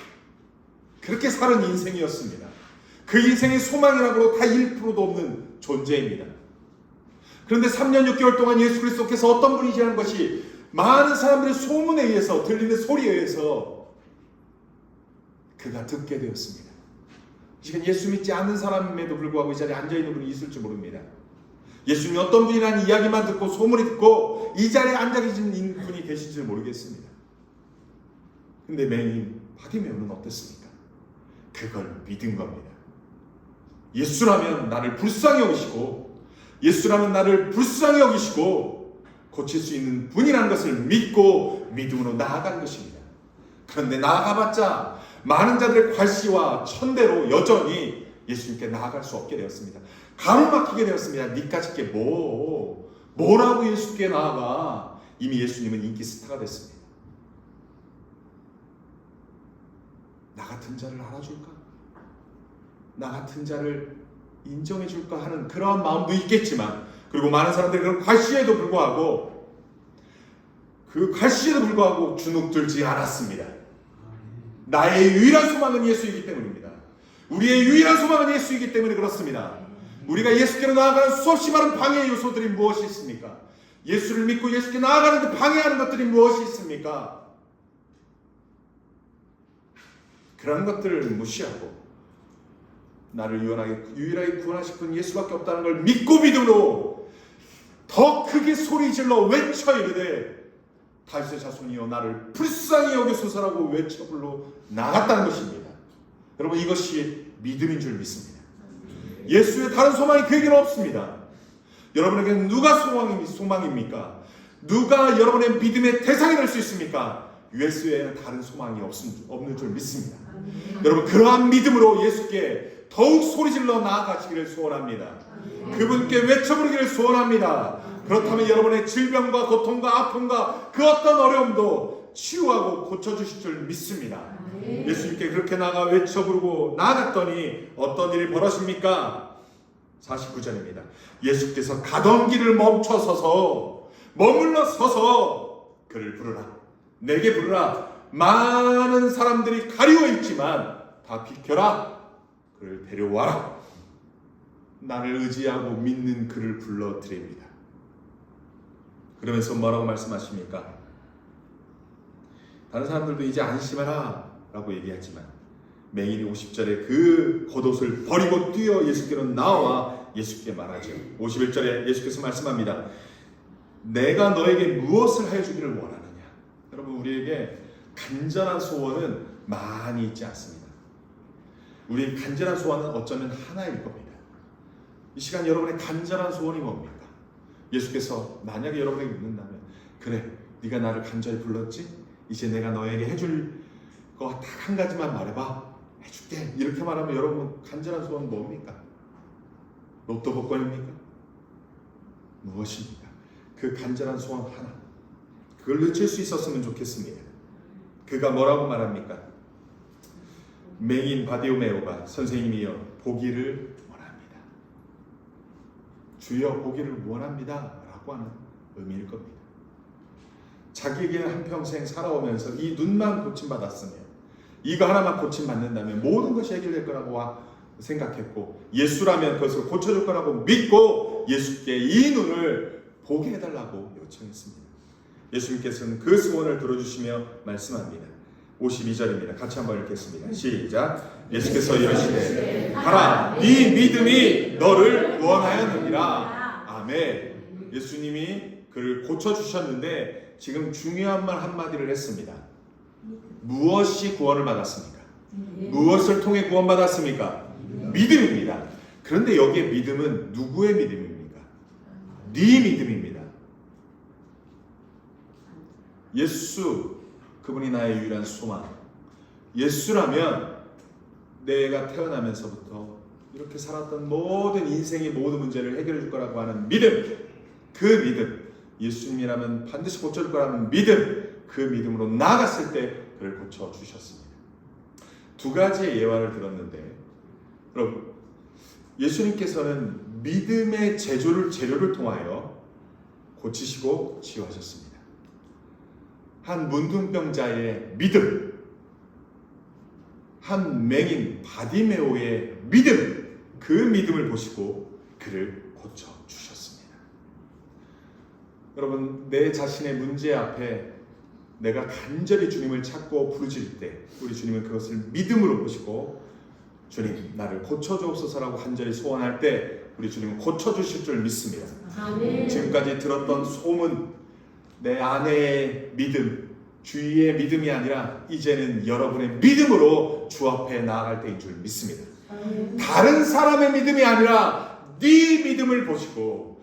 그렇게 사는 인생이었습니다. 그 인생의 소망이라고 다 1%도 없는 존재입니다. 그런데 3년 6개월 동안 예수 그리스도께서 어떤 분이시라는 것이 많은 사람들의 소문에 의해서 들리는 소리에 의해서 그가 듣게 되었습니다. 지금 예수 믿지 않는 사람임에도 불구하고 이 자리에 앉아있는 분이 있을지 모릅니다. 예수님이 어떤 분이라는 이야기만 듣고 소문이 듣고 이 자리에 앉아계신 분이 계실지 모르겠습니다. 근데 맹인 바디메오는 어땠습니까? 그걸 믿은 겁니다. 예수라면 나를 불쌍히 여기시고 예수라면 나를 불쌍히 여기시고 고칠 수 있는 분이라는 것을 믿고 믿음으로 나아간 것입니다. 그런데 나아가봤자 많은 자들의 괄시와 천대로 여전히 예수님께 나아갈 수 없게 되었습니다. 가로막히게 되었습니다. 니까짓 게 뭐라고 예수께 나아가. 이미 예수님은 인기 스타가 됐습니다. 나 같은 자를 알아줄까? 나 같은 자를 인정해줄까 하는 그러한 마음도 있겠지만, 그리고 많은 사람들이 그런 괄시에도 불구하고 주눅들지 않았습니다. 나의 유일한 소망은 예수이기 때문입니다. 우리의 유일한 소망은 예수이기 때문에 그렇습니다. 우리가 예수께로 나아가는 수없이 많은 방해 요소들이 무엇이 있습니까? 예수를 믿고 예수께 나아가는데 방해하는 것들이 무엇이 있습니까? 그런 것들을 무시하고 나를 유일하게 구원하실 분 예수밖에 없다는 걸 믿고 믿음으로 더 크게 소리질러 외쳐 이르되 다윗의 자손이여 나를 불쌍히 여기소서라고 외쳐 불러 나갔다는 것입니다. 여러분, 이것이 믿음인 줄 믿습니다. 예수의 다른 소망이 그에게는 없습니다. 여러분에게 누가 소망입니까? 누가 여러분의 믿음의 대상이 될 수 있습니까? 예수에는 다른 소망이 없는 줄 믿습니다. 여러분, 그러한 믿음으로 예수께 더욱 소리질러 나아가시기를 소원합니다. 그분께 외쳐부르기를 소원합니다. 그렇다면 여러분의 질병과 고통과 아픔과 그 어떤 어려움도 치유하고 고쳐주실 줄 믿습니다. 예수님께 그렇게 나아가 외쳐부르고 나아갔더니 어떤 일이 벌어집니까? 49절입니다. 예수께서 가던 길을 멈춰 서서 머물러 서서 그를 부르라. 내게 부르라. 많은 사람들이 가리워 있지만 다 비켜라. 그를 데려와라. 나를 의지하고 믿는 그를 불러드립니다. 그러면서 뭐라고 말씀하십니까? 다른 사람들도 이제 안심하라 라고 얘기하지만 맹인이 50절에 그 겉옷을 버리고 뛰어 예수께로 나와 예수께 말하죠. 51절에 예수께서 말씀합니다. 내가 너에게 무엇을 하여 주기를 원하느냐? 여러분, 우리에게 간절한 소원은 많이 있지 않습니다. 우리의 간절한 소원은 어쩌면 하나일 겁니다. 이 시간 여러분의 간절한 소원이 뭡니까? 예수께서 만약에 여러분에게 묻는다면, 그래, 네가 나를 간절히 불렀지? 이제 내가 너에게 해줄 거 딱 한 가지만 말해봐. 해줄게. 이렇게 말하면 여러분 간절한 소원 뭡니까? 로또 복권입니까? 무엇입니까? 그 간절한 소원 하나, 그걸 외칠 수 있었으면 좋겠습니다. 그가 뭐라고 말합니까? 맹인 바디오메오가 선생님이여 보기를 원합니다. 주여 보기를 원합니다 라고 하는 의미일 겁니다. 자기에게는 한평생 살아오면서 이 눈만 고침받았으면, 이거 하나만 고침받는다면 모든 것이 해결될 거라고 생각했고, 예수라면 그것을 고쳐줄 거라고 믿고 예수께 이 눈을 보게 해달라고 요청했습니다. 예수님께서는 그 소원을 들어주시며 말씀합니다. 52절입니다. 같이 한번 읽겠습니다. 시작. 예수께서 이러시되 가라, 네 믿음이 너를 구원하였느니라. 아멘. 예수님이 그를 고쳐주셨는데 지금 중요한 말 한마디를 했습니다. 무엇이 구원을 받았습니까? 무엇을 통해 구원받았습니까? 믿음입니다. 그런데 여기에 믿음은 누구의 믿음입니까? 네 믿음입니다. 예수, 그분이 나의 유일한 소망. 예수라면 내가 태어나면서부터 이렇게 살았던 모든 인생의 모든 문제를 해결해 줄 거라고 하는 믿음, 그 믿음, 예수님이라면 반드시 고쳐줄 거라는 믿음, 그 믿음으로 나아갔을 때 그를 고쳐주셨습니다. 두 가지의 예화를 들었는데, 여러분, 예수님께서는 믿음의 재료를 통하여 고치시고 치유하셨습니다. 한 문둥병자의 믿음, 한 맹인 바디메오의 믿음, 그 믿음을 보시고 그를 고쳐주셨습니다. 여러분, 내 자신의 문제 앞에 내가 간절히 주님을 찾고 부르짖을 때 우리 주님은 그것을 믿음으로 보시고, 주님 나를 고쳐주옵소서라고 간절히 소원할 때 우리 주님은 고쳐주실 줄 믿습니다. 아멘. 지금까지 들었던 소문, 내 아내의 믿음, 주위의 믿음이 아니라 이제는 여러분의 믿음으로 주 앞에 나아갈 때인 줄 믿습니다. 다른 사람의 믿음이 아니라 네 믿음을 보시고,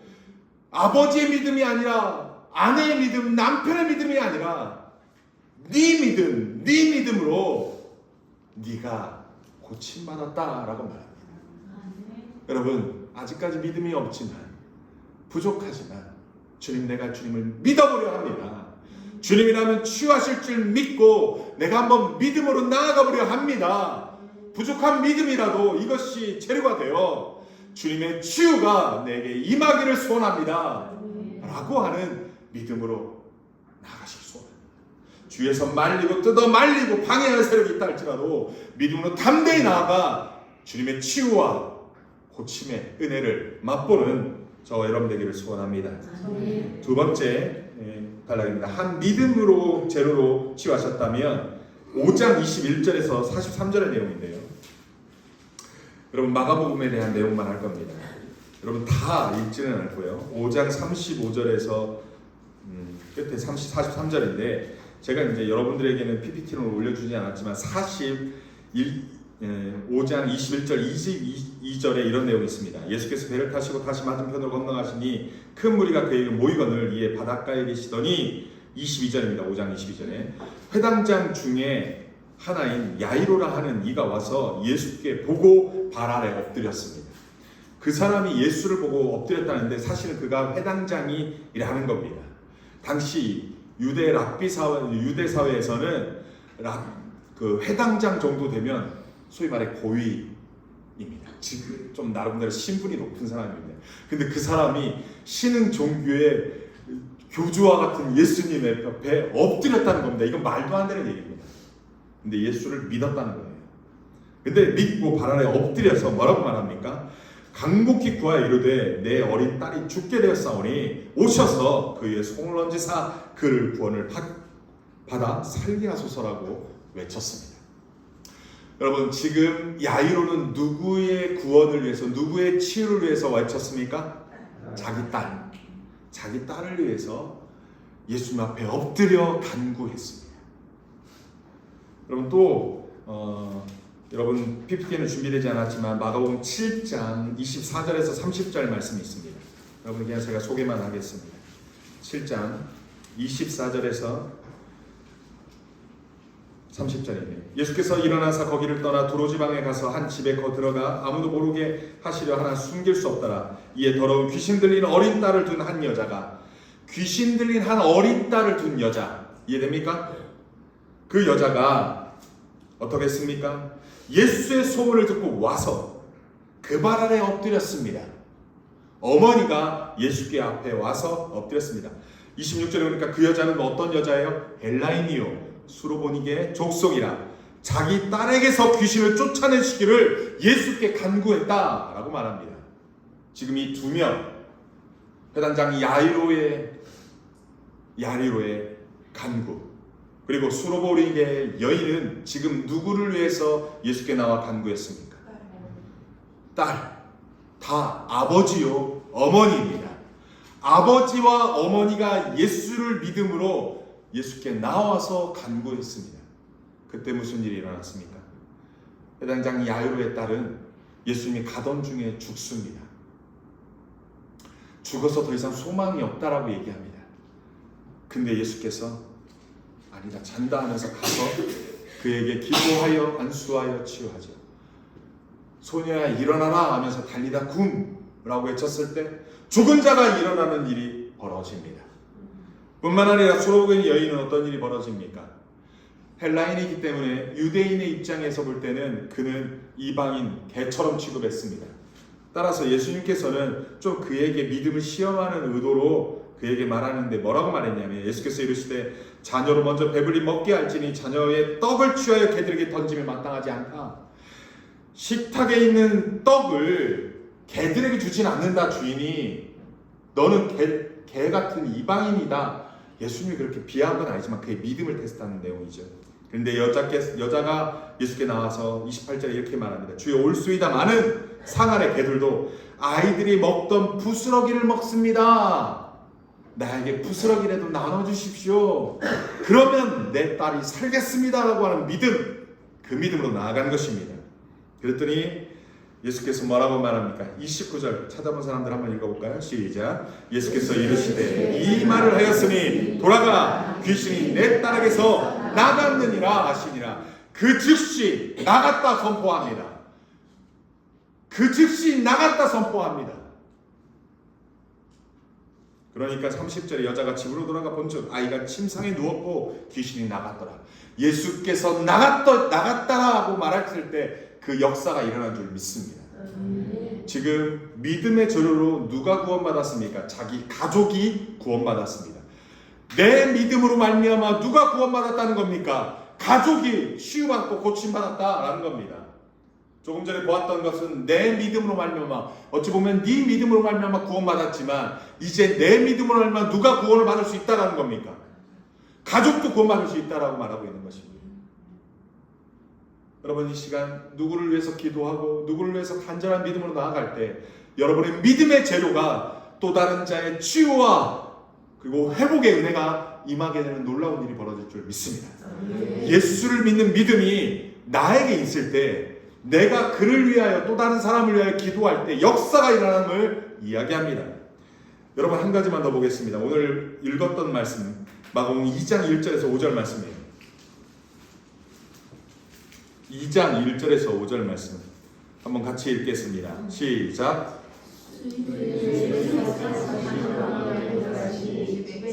아버지의 믿음이 아니라 아내의 믿음, 남편의 믿음이 아니라 네 믿음, 네 믿음으로 네가 고침받았다라고 말합니다. 여러분, 아직까지 믿음이 없지만, 부족하지만 주님, 내가 주님을 믿어보려 합니다. 주님이라면 치유하실 줄 믿고 내가 한번 믿음으로 나아가 보려 합니다. 부족한 믿음이라도 이것이 재료가 되어 주님의 치유가 내게 임하기를 소원합니다 라고 하는 믿음으로 나아가시기 소원합니다. 주위에서 말리고 뜯어 말리고 방해하는 세력이 있다 할지라도 믿음으로 담대히 나아가 주님의 치유와 고침의 은혜를 맛보는 저와 여러분 되기를 소원합니다. 두 번째 단락입니다. 한 믿음으로 재료로 치유하셨다면 5장 21절에서 43절의 내용인데요. 여러분 마가복음에 대한 내용만 할 겁니다. 여러분 다 읽지는 않을 거예요. 5장 35절에서 끝에 43절인데 제가 이제 여러분들에게는 PPT로 올려주지 않았지만 5장 21절 22절에 이런 내용이 있습니다. 예수께서 배를 타시고 다시 맞은편으로 건너가시니 큰 무리가 그에게 모이거늘 이에 바닷가에 계시더니 22절입니다. 5장 22절에 회당장 중에 하나인 야이로라 하는 이가 와서 예수께 보고 발 아래 엎드렸습니다. 그 사람이 예수를 보고 엎드렸다는데 사실은 그가 회당장이라는 겁니다. 당시 유대 사회에서는 그 회당장 정도 되면 소위 말해 고위입니다. 지금 좀 나름대로 신분이 높은 사람입니다. 근데 그 사람이 신흥 종교의 교주와 같은 예수님의 옆에 엎드렸다는 겁니다. 이건 말도 안 되는 얘기입니다. 근데 예수를 믿었다는 거예요. 근데 믿고 발 아래 엎드려서 뭐라고 말합니까? 간곡히 구하여 이르되 내 어린 딸이 죽게 되었사오니 오셔서 그의 손을 얹으사 그를 구원을 받아 살게 하소서라고 외쳤습니다. 여러분 지금 야이로는 누구의 구원을 위해서 누구의 치유를 위해서 외쳤습니까? 자기 딸을 위해서 예수님 앞에 엎드려 간구했습니다. 여러분 또 여러분 PPT는 준비되지 않았지만 마가복음 7장 24절에서 30절 말씀이 있습니다. 여러분 그냥 제가 소개만 하겠습니다. 7장 24절에서 30절이네요. 예수께서 일어나서 거기를 떠나 두로 지방에 가서 한 집에 들어가 아무도 모르게 하시려 하나 숨길 수 없더라. 이에 더러운 귀신 들린 어린 딸을 둔 한 여자가 귀신 들린 한 어린 딸을 둔 여자 이해됩니까? 그 여자가 어떻게 했습니까? 예수의 소문을 듣고 와서 그 발 아래 엎드렸습니다. 어머니가 예수께 앞에 와서 엎드렸습니다. 26절에 보니까 그 여자는 어떤 여자예요? 헬라인이요 수로보니게 족속이라 자기 딸에게서 귀신을 쫓아내시기를 예수께 간구했다라고 말합니다. 지금 이 두 명 회당장 야이로의 간구 그리고 수로보니게 여인은 지금 누구를 위해서 예수께 나와 간구했습니까? 딸. 다 아버지요 어머니입니다. 아버지와 어머니가 예수를 믿음으로 예수께 나와서 간구했습니다. 그때 무슨 일이 일어났습니까? 회당장 야이로의 딸은 예수님이 가던 중에 죽습니다. 죽어서 더 이상 소망이 없다라고 얘기합니다. 근데 예수께서 아니다 잔다 하면서 가서 그에게 기도하여 안수하여 치유하죠. 소녀야 일어나라 하면서 달리다 굼라고 외쳤을 때 죽은 자가 일어나는 일이 벌어집니다. 뿐만 아니라 수로보니 여인은 어떤 일이 벌어집니까? 헬라인이기 때문에 유대인의 입장에서 볼 때는 그는 이방인 개처럼 취급했습니다. 따라서 예수님께서는 좀 그에게 믿음을 시험하는 의도로 그에게 말하는데 뭐라고 말했냐면 예수께서 이르시되 자녀로 먼저 배불리 먹게 할지니 자녀의 떡을 취하여 개들에게 던짐에 마땅하지 않다. 식탁에 있는 떡을 개들에게 주진 않는다 주인이. 너는 개 같은 이방인이다. 예수님이 그렇게 비하한 건 아니지만 그의 믿음을 테스트하는 내용이죠. 그런데 여자가 예수께 나와서 28절에 이렇게 말합니다. 주여 올수이다. 많은 상 아래 개들도 아이들이 먹던 부스러기를 먹습니다. 나에게 부스러기라도 나눠주십시오. 그러면 내 딸이 살겠습니다 라고 하는 믿음, 그 믿음으로 나아간 것입니다. 그랬더니 예수께서 뭐라고 말합니까? 29절 찾아본 사람들 한번 읽어볼까요? 시작. 예수께서 이르시되 이 말을 하였으니 돌아가 귀신이 내 딸에게서 나갔느니라 하시니라. 그 즉시 나갔다 선포합니다. 그 즉시 나갔다 선포합니다. 그러니까 30절에 여자가 집으로 돌아가 본즉 아이가 침상에 누웠고 귀신이 나갔더라. 예수께서 나갔다라고 말했을 때 그 역사가 일어난 줄 믿습니다. 지금 믿음의 저로로 누가 구원받았습니까? 자기 가족이 구원받았습니다. 내 믿음으로 말미암아 누가 구원받았다는 겁니까? 가족이 치유받고 고침받았다라는 겁니다. 조금 전에 보았던 것은 내 믿음으로 말미암아 어찌 보면 네 믿음으로 말미암아 구원받았지만 이제 내 믿음으로 말미암아 누가 구원을 받을 수 있다라는 겁니까? 가족도 구원받을 수 있다라고 말하고 있는 것입니다. 여러분 이 시간 누구를 위해서 기도하고 누구를 위해서 간절한 믿음으로 나아갈 때 여러분의 믿음의 재료가 또 다른 자의 치유와 그리고 회복의 은혜가 임하게 되는 놀라운 일이 벌어질 줄 믿습니다. 예수를 믿는 믿음이 나에게 있을 때 내가 그를 위하여 또 다른 사람을 위하여 기도할 때 역사가 일어남을 이야기합니다. 여러분 한 가지만 더 보겠습니다. 오늘 읽었던 말씀 마가복음 2장 1절에서 5절 말씀이에요. 2장 1절에서 5절 말씀 한번 같이 읽겠습니다. 시작.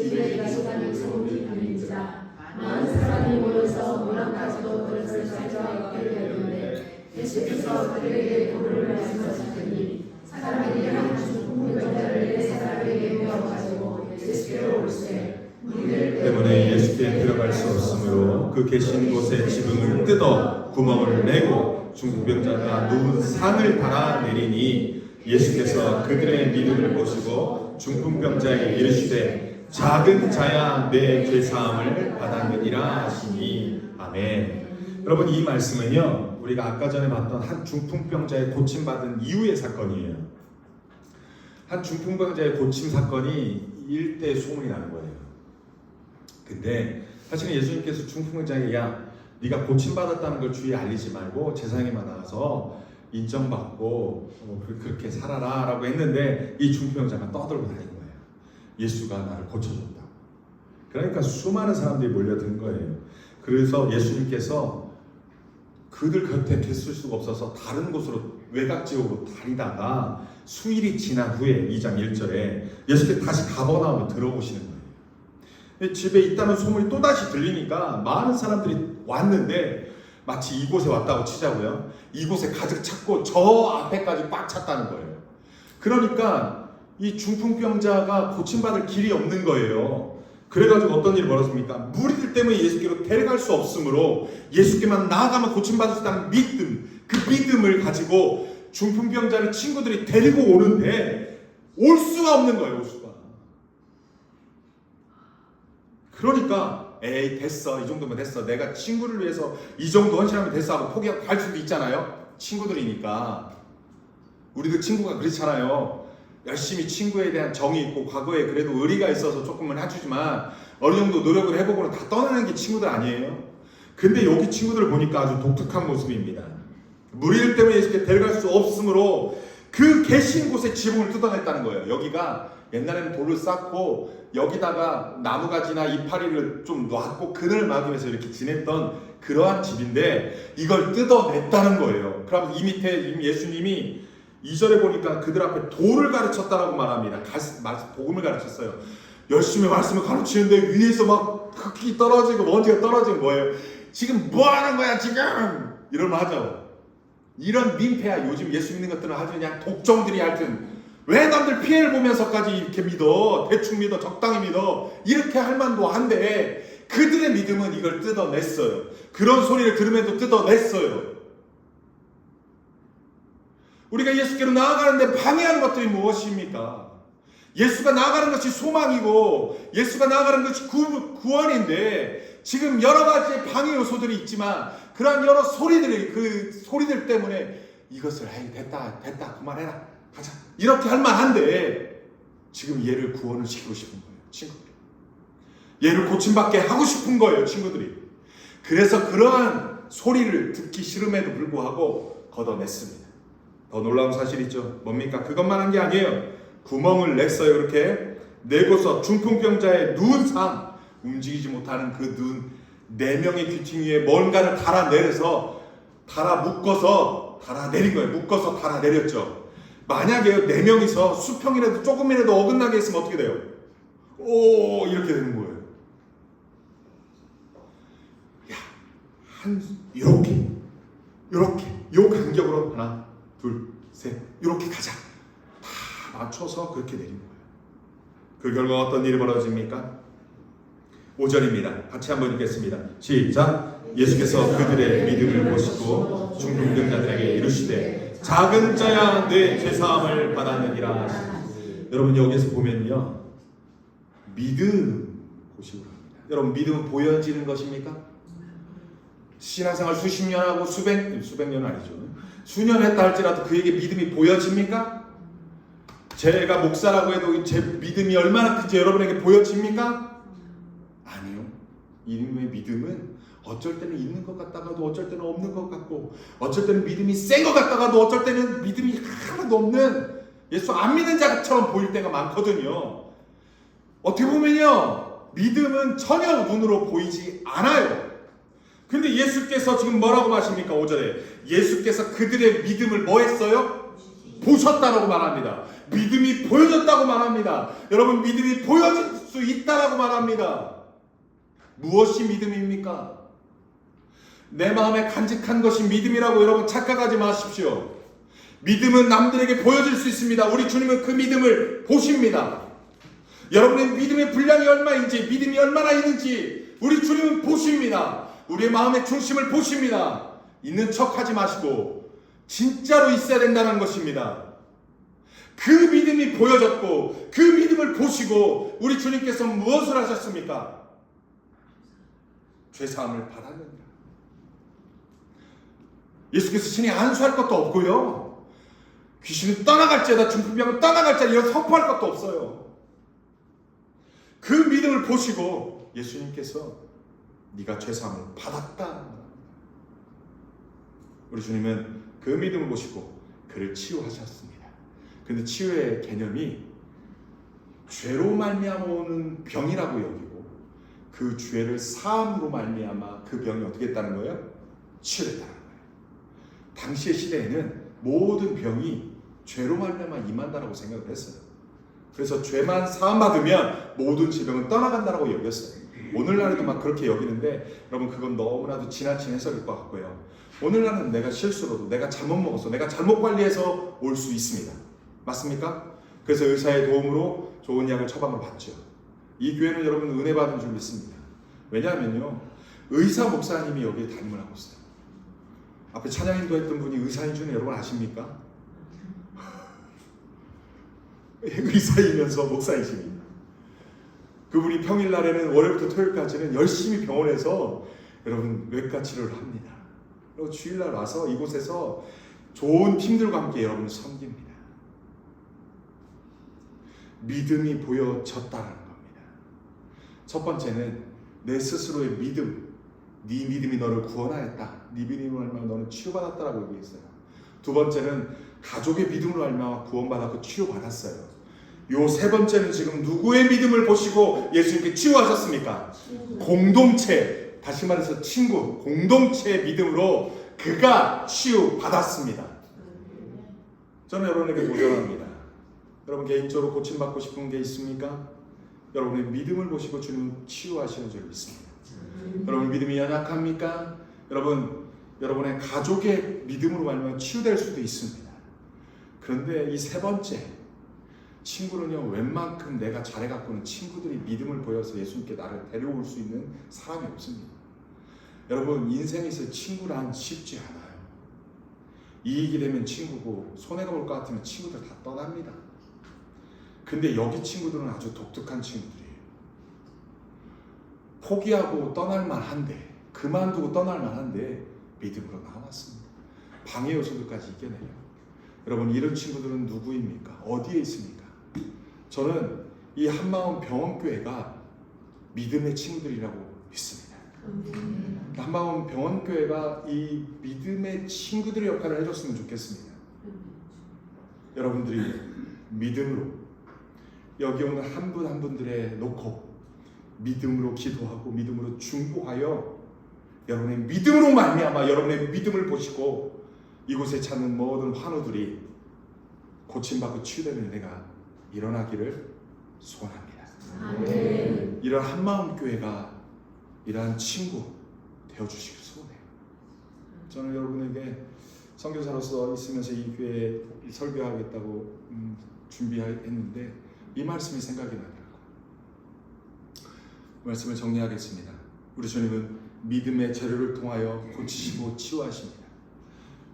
집에 가져가는 소문이 들리자 많은 사람이 모여서 문안까지도 그릇을 가져와 먹게 되었는데 예수께서 그들에게 도를 말씀하시더니 사람들이 한 중풍병자를 네 사람에게 모아가지고 예수께로 올세 우리들 때문에 예수께 들어갈 수 없으므로 그 계신 곳에 지붕을 뜯어 구멍을 내고 중풍병자가 누운 상을 달아내리니 예수께서 그들의 믿음을 보시고 중풍병자에게 이르시되 작은 자야 내 죄사함을 받았느니라 하시니 아멘. 여러분 이 말씀은요 우리가 아까 전에 봤던 한 중풍병자의 고침받은 이후의 사건이에요. 한 중풍병자의 고침 사건이 일대에 소문이 나는 거예요. 근데 사실은 예수님께서 중풍병자에게 야 네가 고침받았다는 걸 주위에 알리지 말고 제사장에만 나가서 인정받고 그렇게 살아라 라고 했는데 이 중풍병자가 떠들고 다닌 거예요. 예수가 나를 고쳐줬다. 그러니까 수많은 사람들이 몰려든 거예요. 그래서 예수님께서 그들 곁에 계실 수가 없어서 다른 곳으로 외곽 지역으로 다니다가 수일이 지난 후에 2장 1절에 예수께서 다시 가버나움에 들어오시는 거예요. 집에 있다는 소문이 또다시 들리니까 많은 사람들이 왔는데 마치 이곳에 왔다고 치자고요. 이곳에 가득 찼고 저 앞에까지 꽉 찼다는 거예요. 그러니까 이 중풍병자가 고침받을 길이 없는 거예요. 그래가지고 어떤 일이 벌어집니까? 무리들 때문에 예수께로 데려갈 수 없으므로 예수께만 나아가면 고침받을 수 있다는 믿음, 그 믿음을 가지고 중풍병자를 친구들이 데리고 오는데 올 수가 없는 거예요. 올 수가. 그러니까 에이 됐어 이 정도면 됐어 내가 친구를 위해서 이 정도 헌신하면 됐어 하고 포기하고 갈 수도 있잖아요. 친구들이니까. 우리들 친구가 그렇잖아요. 열심히 친구에 대한 정이 있고 과거에 그래도 의리가 있어서 조금은 해주지만 어느 정도 노력을 해보고는 다 떠나는 게 친구들 아니에요. 근데 여기 친구들을 보니까 아주 독특한 모습입니다. 무리들 때문에 예수께 데려갈 수 없으므로 그 계신 곳에 지붕을 뜯어냈다는 거예요. 여기가 옛날에는 돌을 쌓고 여기다가 나무가지나 이파리를 좀 놨고 그늘을 막으면서 이렇게 지냈던 그러한 집인데 이걸 뜯어냈다는 거예요. 그럼 이 밑에 예수님이 2절에 보니까 그들 앞에 도를 가르쳤다라고 말합니다. 복음을 가르쳤어요. 열심히 말씀을 가르치는데 위에서 막 흙이 떨어지고 먼지가 떨어지는 거예요. 지금 뭐 하는 거야 지금? 이러면 하죠. 이런 민폐야. 요즘 예수 믿는 것들은 아주 그냥 독종들이 하여튼 왜 남들 피해를 보면서까지 이렇게 믿어? 대충 믿어? 적당히 믿어? 이렇게 할 만도 한데 그들의 믿음은 이걸 뜯어냈어요. 그런 소리를 들으면도 뜯어냈어요. 우리가 예수께로 나아가는데 방해하는 것들이 무엇입니까? 예수가 나아가는 것이 소망이고 예수가 나아가는 것이 구원인데 지금 여러 가지의 방해 요소들이 있지만 그러한 여러 소리들이 그 소리들 때문에 이것을 에이 됐다 그만해라 가자 이렇게 할 만한데 지금 얘를 구원을 시키고 싶은 거예요. 친구들이 얘를 고침받게 하고 싶은 거예요. 친구들이. 그래서 그러한 소리를 듣기 싫음에도 불구하고 걷어냈습니다. 더 놀라운 사실이죠. 뭡니까? 그것만 한 게 아니에요. 구멍을 냈어요. 그렇게 내고서 중풍병자의 누운 상 움직이지 못하는 그 눈 4명의 귀퉁이 위에 뭔가를 달아내려서 묶어서 달아내린 거예요. 묶어서 달아내렸죠. 만약에 4명이서 수평이라도 조금이라도 어긋나게 했으면 어떻게 돼요? 오 이렇게 되는 거예요. 야, 이렇게 요 간격으로 하나 둘 셋 이렇게 가자. 다 맞춰서 그렇게 내린 거예요. 그 결과 어떤 일이 벌어집니까? 5절입니다. 같이 한번 읽겠습니다. 시작. 예수께서 그들의 믿음을 보시고 중풍병자들에게 이르시되 작은 자야 내 죄사함을 받았느니라 하시니. 여러분 여기서 보면요 믿음 보시고 합니다. 여러분 믿음은 보여지는 것입니까? 신앙생활 수십 년 하고 수백 년 아니죠. 수년 했다 할지라도 그에게 믿음이 보여집니까? 제가 목사라고 해도 제 믿음이 얼마나 큰지 여러분에게 보여집니까? 아니요. 이놈의 믿음은 어쩔 때는 있는 것 같다가도 어쩔 때는 없는 것 같고, 어쩔 때는 믿음이 센 것 같다가도 어쩔 때는 믿음이 하나도 없는, 예수 안 믿는 자처럼 보일 때가 많거든요. 어떻게 보면요, 믿음은 전혀 눈으로 보이지 않아요. 근데 예수께서 지금 뭐라고 하십니까? 5절에 예수께서 그들의 믿음을 뭐 했어요? 보셨다라고 말합니다. 믿음이 보여졌다고 말합니다. 여러분, 믿음이 보여질 수 있다라고 말합니다. 무엇이 믿음입니까? 내 마음에 간직한 것이 믿음이라고 여러분 착각하지 마십시오. 믿음은 남들에게 보여질 수 있습니다. 우리 주님은 그 믿음을 보십니다. 여러분의 믿음의 분량이 얼마인지, 믿음이 얼마나 있는지 우리 주님은 보십니다. 우리의 마음의 중심을 보십니다. 있는 척하지 마시고 진짜로 있어야 된다는 것입니다. 그 믿음이 보여졌고 그 믿음을 보시고 우리 주님께서 무엇을 하셨습니까? 죄사함을 받았느니라. 예수께서 친히 안수할 것도 없고요, 귀신은 떠나갈지어다, 중풍병은 떠나갈지어다 이런 선포할 것도 없어요. 그 믿음을 보시고 예수님께서 네가 죄사함을 받았다. 우리 주님은 그 믿음을 보시고 그를 치유하셨습니다. 그런데 치유의 개념이 죄로 말미암아 오는 병이라고 여기고, 그 죄를 사함으로 말미암아 그 병이 어떻게 했다는 거예요? 치유됐다는 거예요. 당시의 시대에는 모든 병이 죄로 말미암아 임한다라고 생각을 했어요. 그래서 죄만 사함받으면 모든 질병은 떠나간다라고 여겼어요. 오늘날에도 막 그렇게 여기는데 여러분, 그건 너무나도 지나친 해석일 것 같고요. 오늘날은 내가 실수로도, 내가 잘못 먹어서, 내가 잘못 관리해서 올 수 있습니다. 맞습니까? 그래서 의사의 도움으로 좋은 약을 처방을 받죠. 이 교회는 여러분 은혜 받은 줄 믿습니다. 왜냐하면요, 의사 목사님이 여기에 담임을 하고 있어요. 앞에 찬양인도 했던 분이 의사인 줄 여러분 아십니까? 의사이면서 목사이십니다. 그분이 평일날에는 월요일부터 토요일까지는 열심히 병원에서 여러분 외과 치료를 합니다. 그리고 주일날 와서 이곳에서 좋은 팀들과 함께 여러분을 섬깁니다. 믿음이 보여졌다는 겁니다. 첫 번째는 내 스스로의 믿음, 네 믿음이 너를 구원하였다, 네 믿음으로 알면 너는 치유받았다라고 얘기했어요. 두 번째는 가족의 믿음으로 알면 구원받았고 치유받았어요. 요 세 번째는 지금 누구의 믿음을 보시고 예수님께 치유하셨습니까? 공동체, 다시 말해서 친구, 공동체의 믿음으로 그가 치유받았습니다. 저는 여러분에게 도전합니다. 여러분 개인적으로 고침받고 싶은 게 있습니까? 여러분의 믿음을 보시고 주님은 치유하시는 줄 믿습니다. 여러분 믿음이 연약합니까? 여러분의 가족의 믿음으로 말미암아 치유될 수도 있습니다. 그런데 이 세 번째, 친구는요, 웬만큼 내가 잘해갖고는 친구들이 믿음을 보여서 예수님께 나를 데려올 수 있는 사람이 없습니다. 여러분, 인생에서 친구란 쉽지 않아요. 이익이 되면 친구고 손해가 올 것 같으면 친구들 다 떠납니다. 근데 여기 친구들은 아주 독특한 친구들이에요. 포기하고 떠날 만한데, 그만두고 떠날 만한데 믿음으로 나왔습니다. 방해 요소들까지 이겨내요. 여러분, 이런 친구들은 누구입니까? 어디에 있습니까? 저는 이 한마음 병원교회가 믿음의 친구들이라고 믿습니다. 한마음 병원교회가 이 믿음의 친구들의 역할을 해줬으면 좋겠습니다. 여러분들이 믿음으로 여기 오는 한 분 한 분들에 놓고 믿음으로 기도하고 믿음으로 중보하여 여러분의 믿음으로 말미암아 여러분의 믿음을 보시고 이곳에 찾는 모든 환우들이 고침받고 치유되는 은혜가 일어나기를 소원합니다. 아멘. 이런 한마음 교회가 이러한 친구 되어주시길 소원해요. 저는 여러분에게 선교사로서 있으면서 이 교회에 설교하겠다고 준비했는데 이 말씀이 생각이 나더라고요. 말씀을 정리하겠습니다. 우리 주님은 믿음의 재료를 통하여 고치시고 치유하십니다.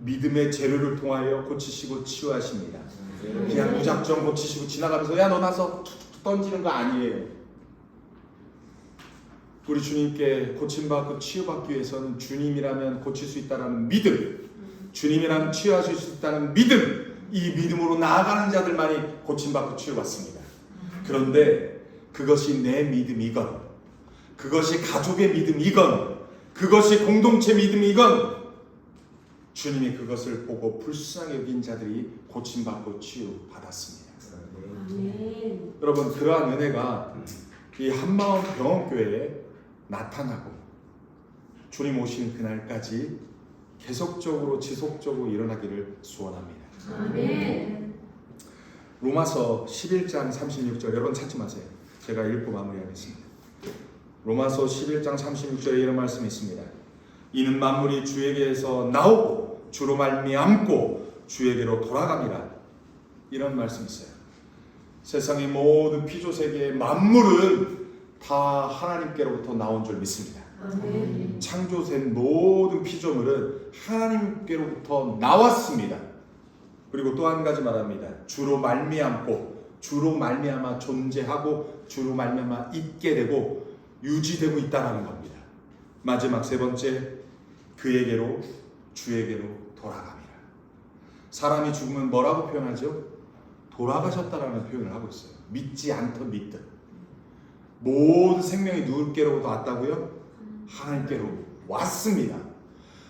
믿음의 재료를 통하여 고치시고 치유하십니다. 그냥 무작정 고치시고 지나가면서 야 너 나서 툭툭 던지는 거 아니에요. 우리 주님께 고침받고 치유받기 위해서는 주님이라면 고칠 수 있다는 믿음, 주님이라면 치유하실 수 있다는 믿음, 이 믿음으로 나아가는 자들만이 고침받고 치유받습니다. 그런데 그것이 내 믿음이건, 그것이 가족의 믿음이건, 그것이 공동체 믿음이건, 주님이 그것을 보고 불쌍히 여긴 자들이 고침받고 치유받았습니다. 아멘. 여러분, 그러한 은혜가 이 한마음 병원교회에 나타나고 주님 오시는 그날까지 계속적으로 지속적으로 일어나기를 소원합니다. 아멘. 로마서 11장 36절, 여러분 찾지 마세요. 제가 읽고 마무리하겠습니다. 로마서 11장 36절에 이런 말씀이 있습니다. 이는 만물이 주에게서 나오고 주로 말미암고 주에게로 돌아갑니다. 이런 말씀이 있어요. 세상의 모든 피조세계의 만물은 다 하나님께로부터 나온 줄 믿습니다. 아멘. 창조된 모든 피조물은 하나님께로부터 나왔습니다. 그리고 또 한 가지 말합니다. 주로 말미암고, 주로 말미암아 존재하고, 주로 말미암아 있게 되고 유지되고 있다는 겁니다. 마지막 세 번째, 그에게로, 주에게로 돌아갑니다. 사람이 죽으면 뭐라고 표현하죠? 돌아가셨다라는 표현을 하고 있어요. 믿지 않던 믿듯. 모든 생명이 누구께로부터 왔다고요? 하나님께로 왔습니다.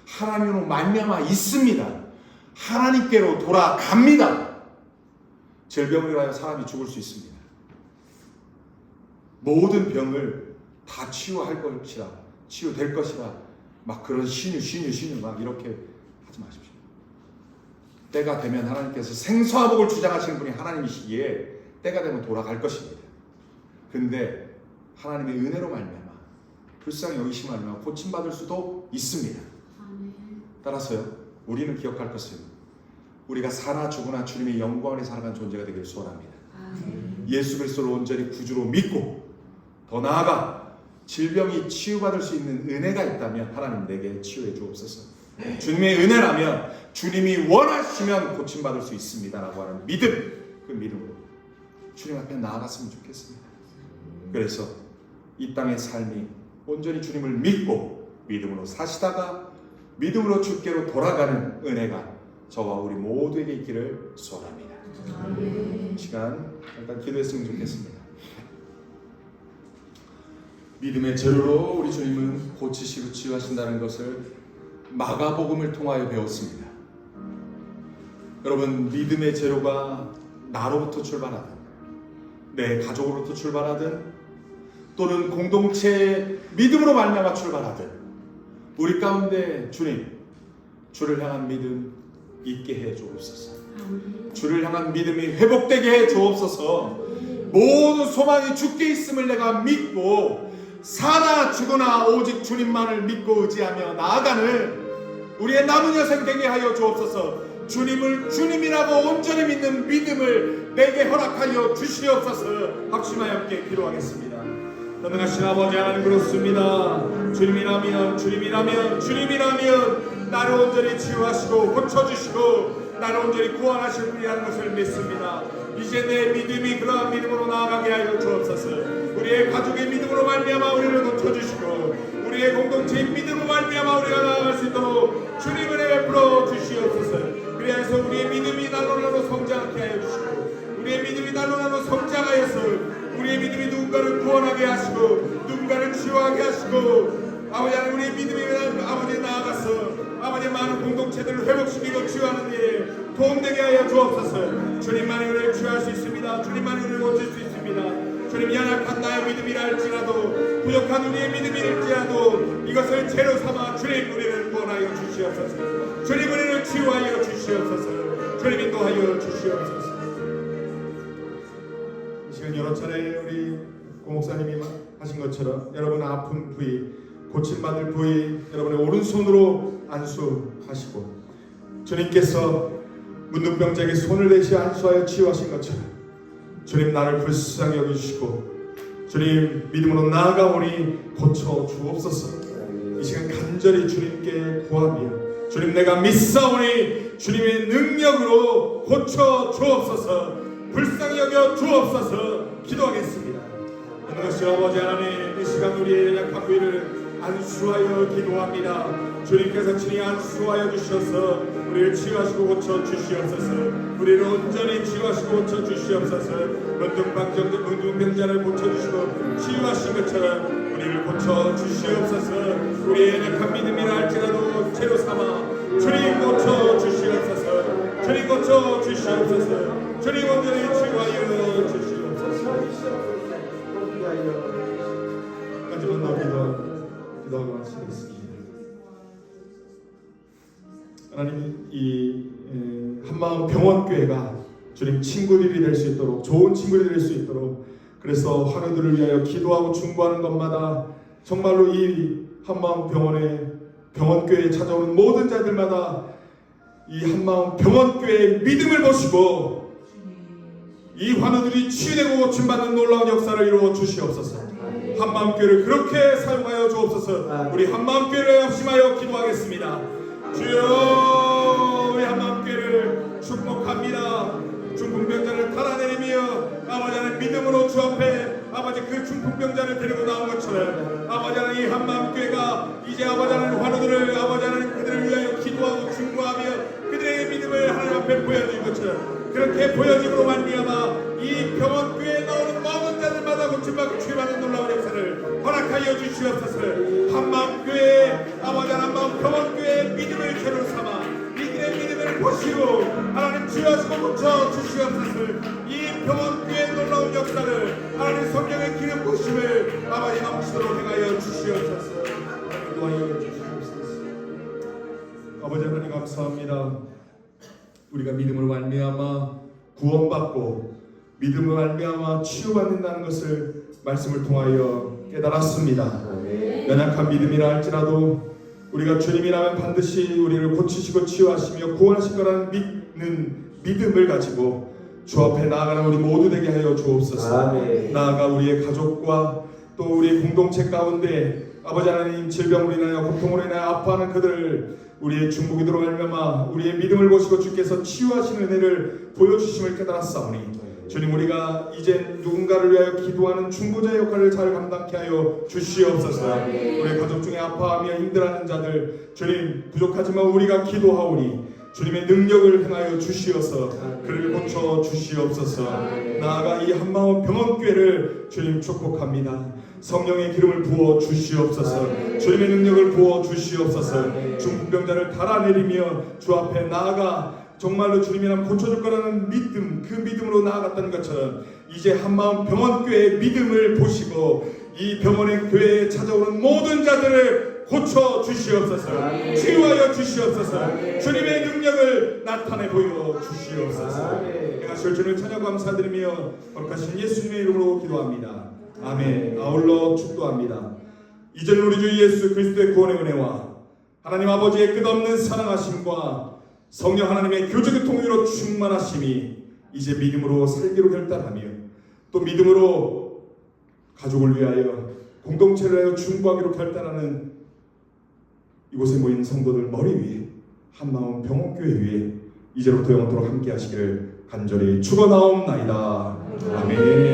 하나님으로 말미암아 있습니다. 하나님께로 돌아갑니다. 질병으로 하여 사람이 죽을 수 있습니다. 모든 병을 다 치유할 것이라, 치유될 것이라 막 그런 신유 막 이렇게 하지 마십시오. 때가 되면 하나님께서 생수화복을 주장하시는 분이 하나님이시기에 때가 되면 돌아갈 것입니다. 근데 하나님의 은혜로 말미암아 불쌍히 여기심을 말미암아 고침받을 수도 있습니다. 따라서요, 우리는 기억할 것은 우리가 사나 죽으나 주님의 영광 안에 살아가는 존재가 되기를 소원합니다. 예수 그리스도를 온전히 구주로 믿고, 더 나아가 질병이 치유받을 수 있는 은혜가 있다면 하나님 내게 치유해 주옵소서. 주님의 은혜라면 주님이 원하시면 고침받을 수 있습니다라고 하는 믿음, 그 믿음으로 주님 앞에 나아갔으면 좋겠습니다. 그래서 이 땅의 삶이 온전히 주님을 믿고 믿음으로 사시다가 믿음으로 주께로 돌아가는 은혜가 저와 우리 모두에게 있기를 소원합니다. 이 시간 잠깐 기도했으면 좋겠습니다. 믿음의 재료로 우리 주님은 고치시고 치유하신다는 것을 마가복음을 통하여 배웠습니다. 여러분, 믿음의 재료가 나로부터 출발하든, 내 가족으로부터 출발하든, 또는 공동체의 믿음으로 말미암아 출발하든, 우리 가운데 주님, 주를 향한 믿음 있게 해 주옵소서. 주를 향한 믿음이 회복되게 해 주옵소서. 모든 소망이 주께 있음을 내가 믿고 사나 죽으나 오직 주님만을 믿고 의지하며 나아가는 우리의 남은 여생 되게 하여 주옵소서. 주님을 주님이라고 온전히 믿는 믿음을 내게 허락하여 주시옵소서. 합심하여 함께 기도하겠습니다. 전능하신 아버지 하나님, 그렇습니다. 주님이라면 나를 온전히 치유하시고 고쳐주시고 나를 온전히 구원하실 분이라는 것을 믿습니다. 이제 내 믿음이 그러한 믿음으로 나아가게 하여 주옵소서. 우리의 가족의 믿음으로 말미암아 우리를 고쳐주시고 우리의 공동체의 믿음으로 말미암아 우리가 나아갈 수 있도록 주님을 베풀어 주시옵소서. 그래서 우리의 믿음이 날로 성장하게 하여 주시고 우리의 믿음이 날로 성장하여서 우리의 믿음이 누군가를 구원하게 하시고 누군가를 치유하게 하시고 아버지 하나님, 우리의 믿음이 아버지에 나아가서 아버지 많은 공동체들을 회복시키고 치유하는 일에 도움되게 하여 주옵소서. 주님만이 우리를 치유할 수 있습니다. 주님만이 우리를 고칠 수 있습니다. 주님, 연약한 나의 믿음이라 할지라도 부족한 우리의 믿음일지라도 이것을 재료 삼아 주님 우리를 구원하여 주시옵소서. 주님 우리를 치유하여 주시옵소서. 주님 인도하여 주시옵소서. 이 시간 여러 차례 우리 고 목사님이 하신 것처럼 여러분 아픈 부위, 고침받을 부위 여러분의 오른손으로 안수하시고 주님께서 문둥병자에게 손을 내시 안수하여 치유하신 것처럼 주님 나를 불쌍히 여기시고 주님 믿음으로 나아가오니 고쳐 주옵소서. 이 시간 간절히 주님께 구하며 주님 내가 믿사오니 주님의 능력으로 고쳐 주옵소서. 불쌍히 여겨 주옵소서. 기도하겠습니다. 있는 것이 아버지 하나님, 이 시간 우리의 약한 부위를 안수하여 기도합니다. 주님께서 친히 안수하여 주셔서 우리를 치유하시고 고쳐 주시옵소서. 우리를 온전히 치유하시고 고쳐 주시옵소서. 문둥병자를 고쳐 주시고 치유하신 것처럼 우리를 고쳐 주시옵소서. 우리의 약한 믿음이라 할지라도 채로 삼아 주님 고쳐 주시옵소서. 주님 고쳐 주시옵소서. 주님 온전히 치유하여 주시옵소서. 마지막 기도하고 마치겠습니다. 하나님, 이 한마음 병원교회가 주님 친구들이 될 수 있도록, 좋은 친구들이 될 수 있도록, 그래서 환우들을 위하여 기도하고 중보하는 것마다 정말로 이 한마음 병원교회에 찾아오는 모든 자들마다 이 한마음 병원교회의 믿음을 보시고 이 환우들이 치유되고 고침받는 놀라운 역사를 이루어 주시옵소서. 한마음교회를 그렇게 사용하여 주옵소서. 우리 한마음교회를 합심하여 기도하겠습니다. 주여, 우리 한마음교회를 축복합니다. 중풍병자를 달아내리며 아버지 하나님 믿음으로 주 앞에 아버지 그 중풍병자를 데리고 나온 것처럼 아버지 하나님 이 한마음교회가 이제 아버지 하나님 환우들을 아버지 하나님 그들을 위하여 기도하고 중보하며 그들의 믿음을 하나님 앞에 보여줄 것처럼 그렇게 보여짐으로 말미암아 이 병원교회에 나오는 모든 자들마다 고침받고 치유받는 놀라운 역사를 허락하여 주시옵소서. 한마음교회 아버지 한마음 병원교회의 믿음을 죄로 삼아 이들의 믿음을 보시고 하나님 치유하시고 고쳐 주시옵소서. 이 병원교회의 놀라운 역사를 하나님 성령의 기름 부심을 아버지 넘치도록 행하여 주시옵소서. 기도하여 주시옵소서. 아버지 하나님 감사합니다. 우리가 믿음으로 말미암아 구원받고 믿음으로 말미암아 치유받는다는 것을 말씀을 통하여 깨달았습니다. 연약한 믿음이라 할지라도 우리가 주님이라면 반드시 우리를 고치시고 치유하시며 구원하실 거라는 믿는 믿음을 가지고 주 앞에 나아가는 우리 모두 되게 하여 주옵소서. 나아가 우리의 가족과 또 우리의 공동체 가운데 아버지 하나님 질병으로 인하여 고통으로 인하여 아파하는 그들을 우리의 중보기도로 말미암아 우리의 믿음을 보시고 주께서 치유하시는 은혜를 보여주심을 깨달았사오니 주님 우리가 이제 누군가를 위하여 기도하는 중보자의 역할을 잘 감당케 하여 주시옵소서. 우리 가족 중에 아파하며 힘들어하는 자들 주님 부족하지만 우리가 기도하오니 주님의 능력을 행하여 주시어서 그를 고쳐 주시옵소서. 나아가 이 한마음 병원교회를 주님 축복합니다. 성령의 기름을 부어 주시옵소서. 주님의 능력을 부어 주시옵소서. 중풍병자를 달아내리며 주 앞에 나아가 정말로 주님이라면 고쳐줄 거라는 믿음, 그 믿음으로 나아갔다는 것처럼 이제 한마음 병원교회의 믿음을 보시고 이 병원의 교회에 찾아오는 모든 자들을 고쳐 주시옵소서. 치유하여 주시옵소서. 주님의 능력을 나타내 보여 주시옵소서. 행하실 주님을 찬양 감사드리며 거룩하신 예수님의 이름으로 기도합니다. 아멘. 아울러 축도합니다. 이제는 우리 주 예수 그리스도의 구원의 은혜와 하나님 아버지의 끝없는 사랑하심과 성령 하나님의 교제의 통일로 충만하심이 이제 믿음으로 살기로 결단하며 또 믿음으로 가족을 위하여 공동체를 위하여 중보하기로 결단하는 이곳에 모인 성도들 머리 위에 한마음 병원교회 위에 이제부터 영원토록 함께 하시기를 간절히 축원하옵나이다. 아멘.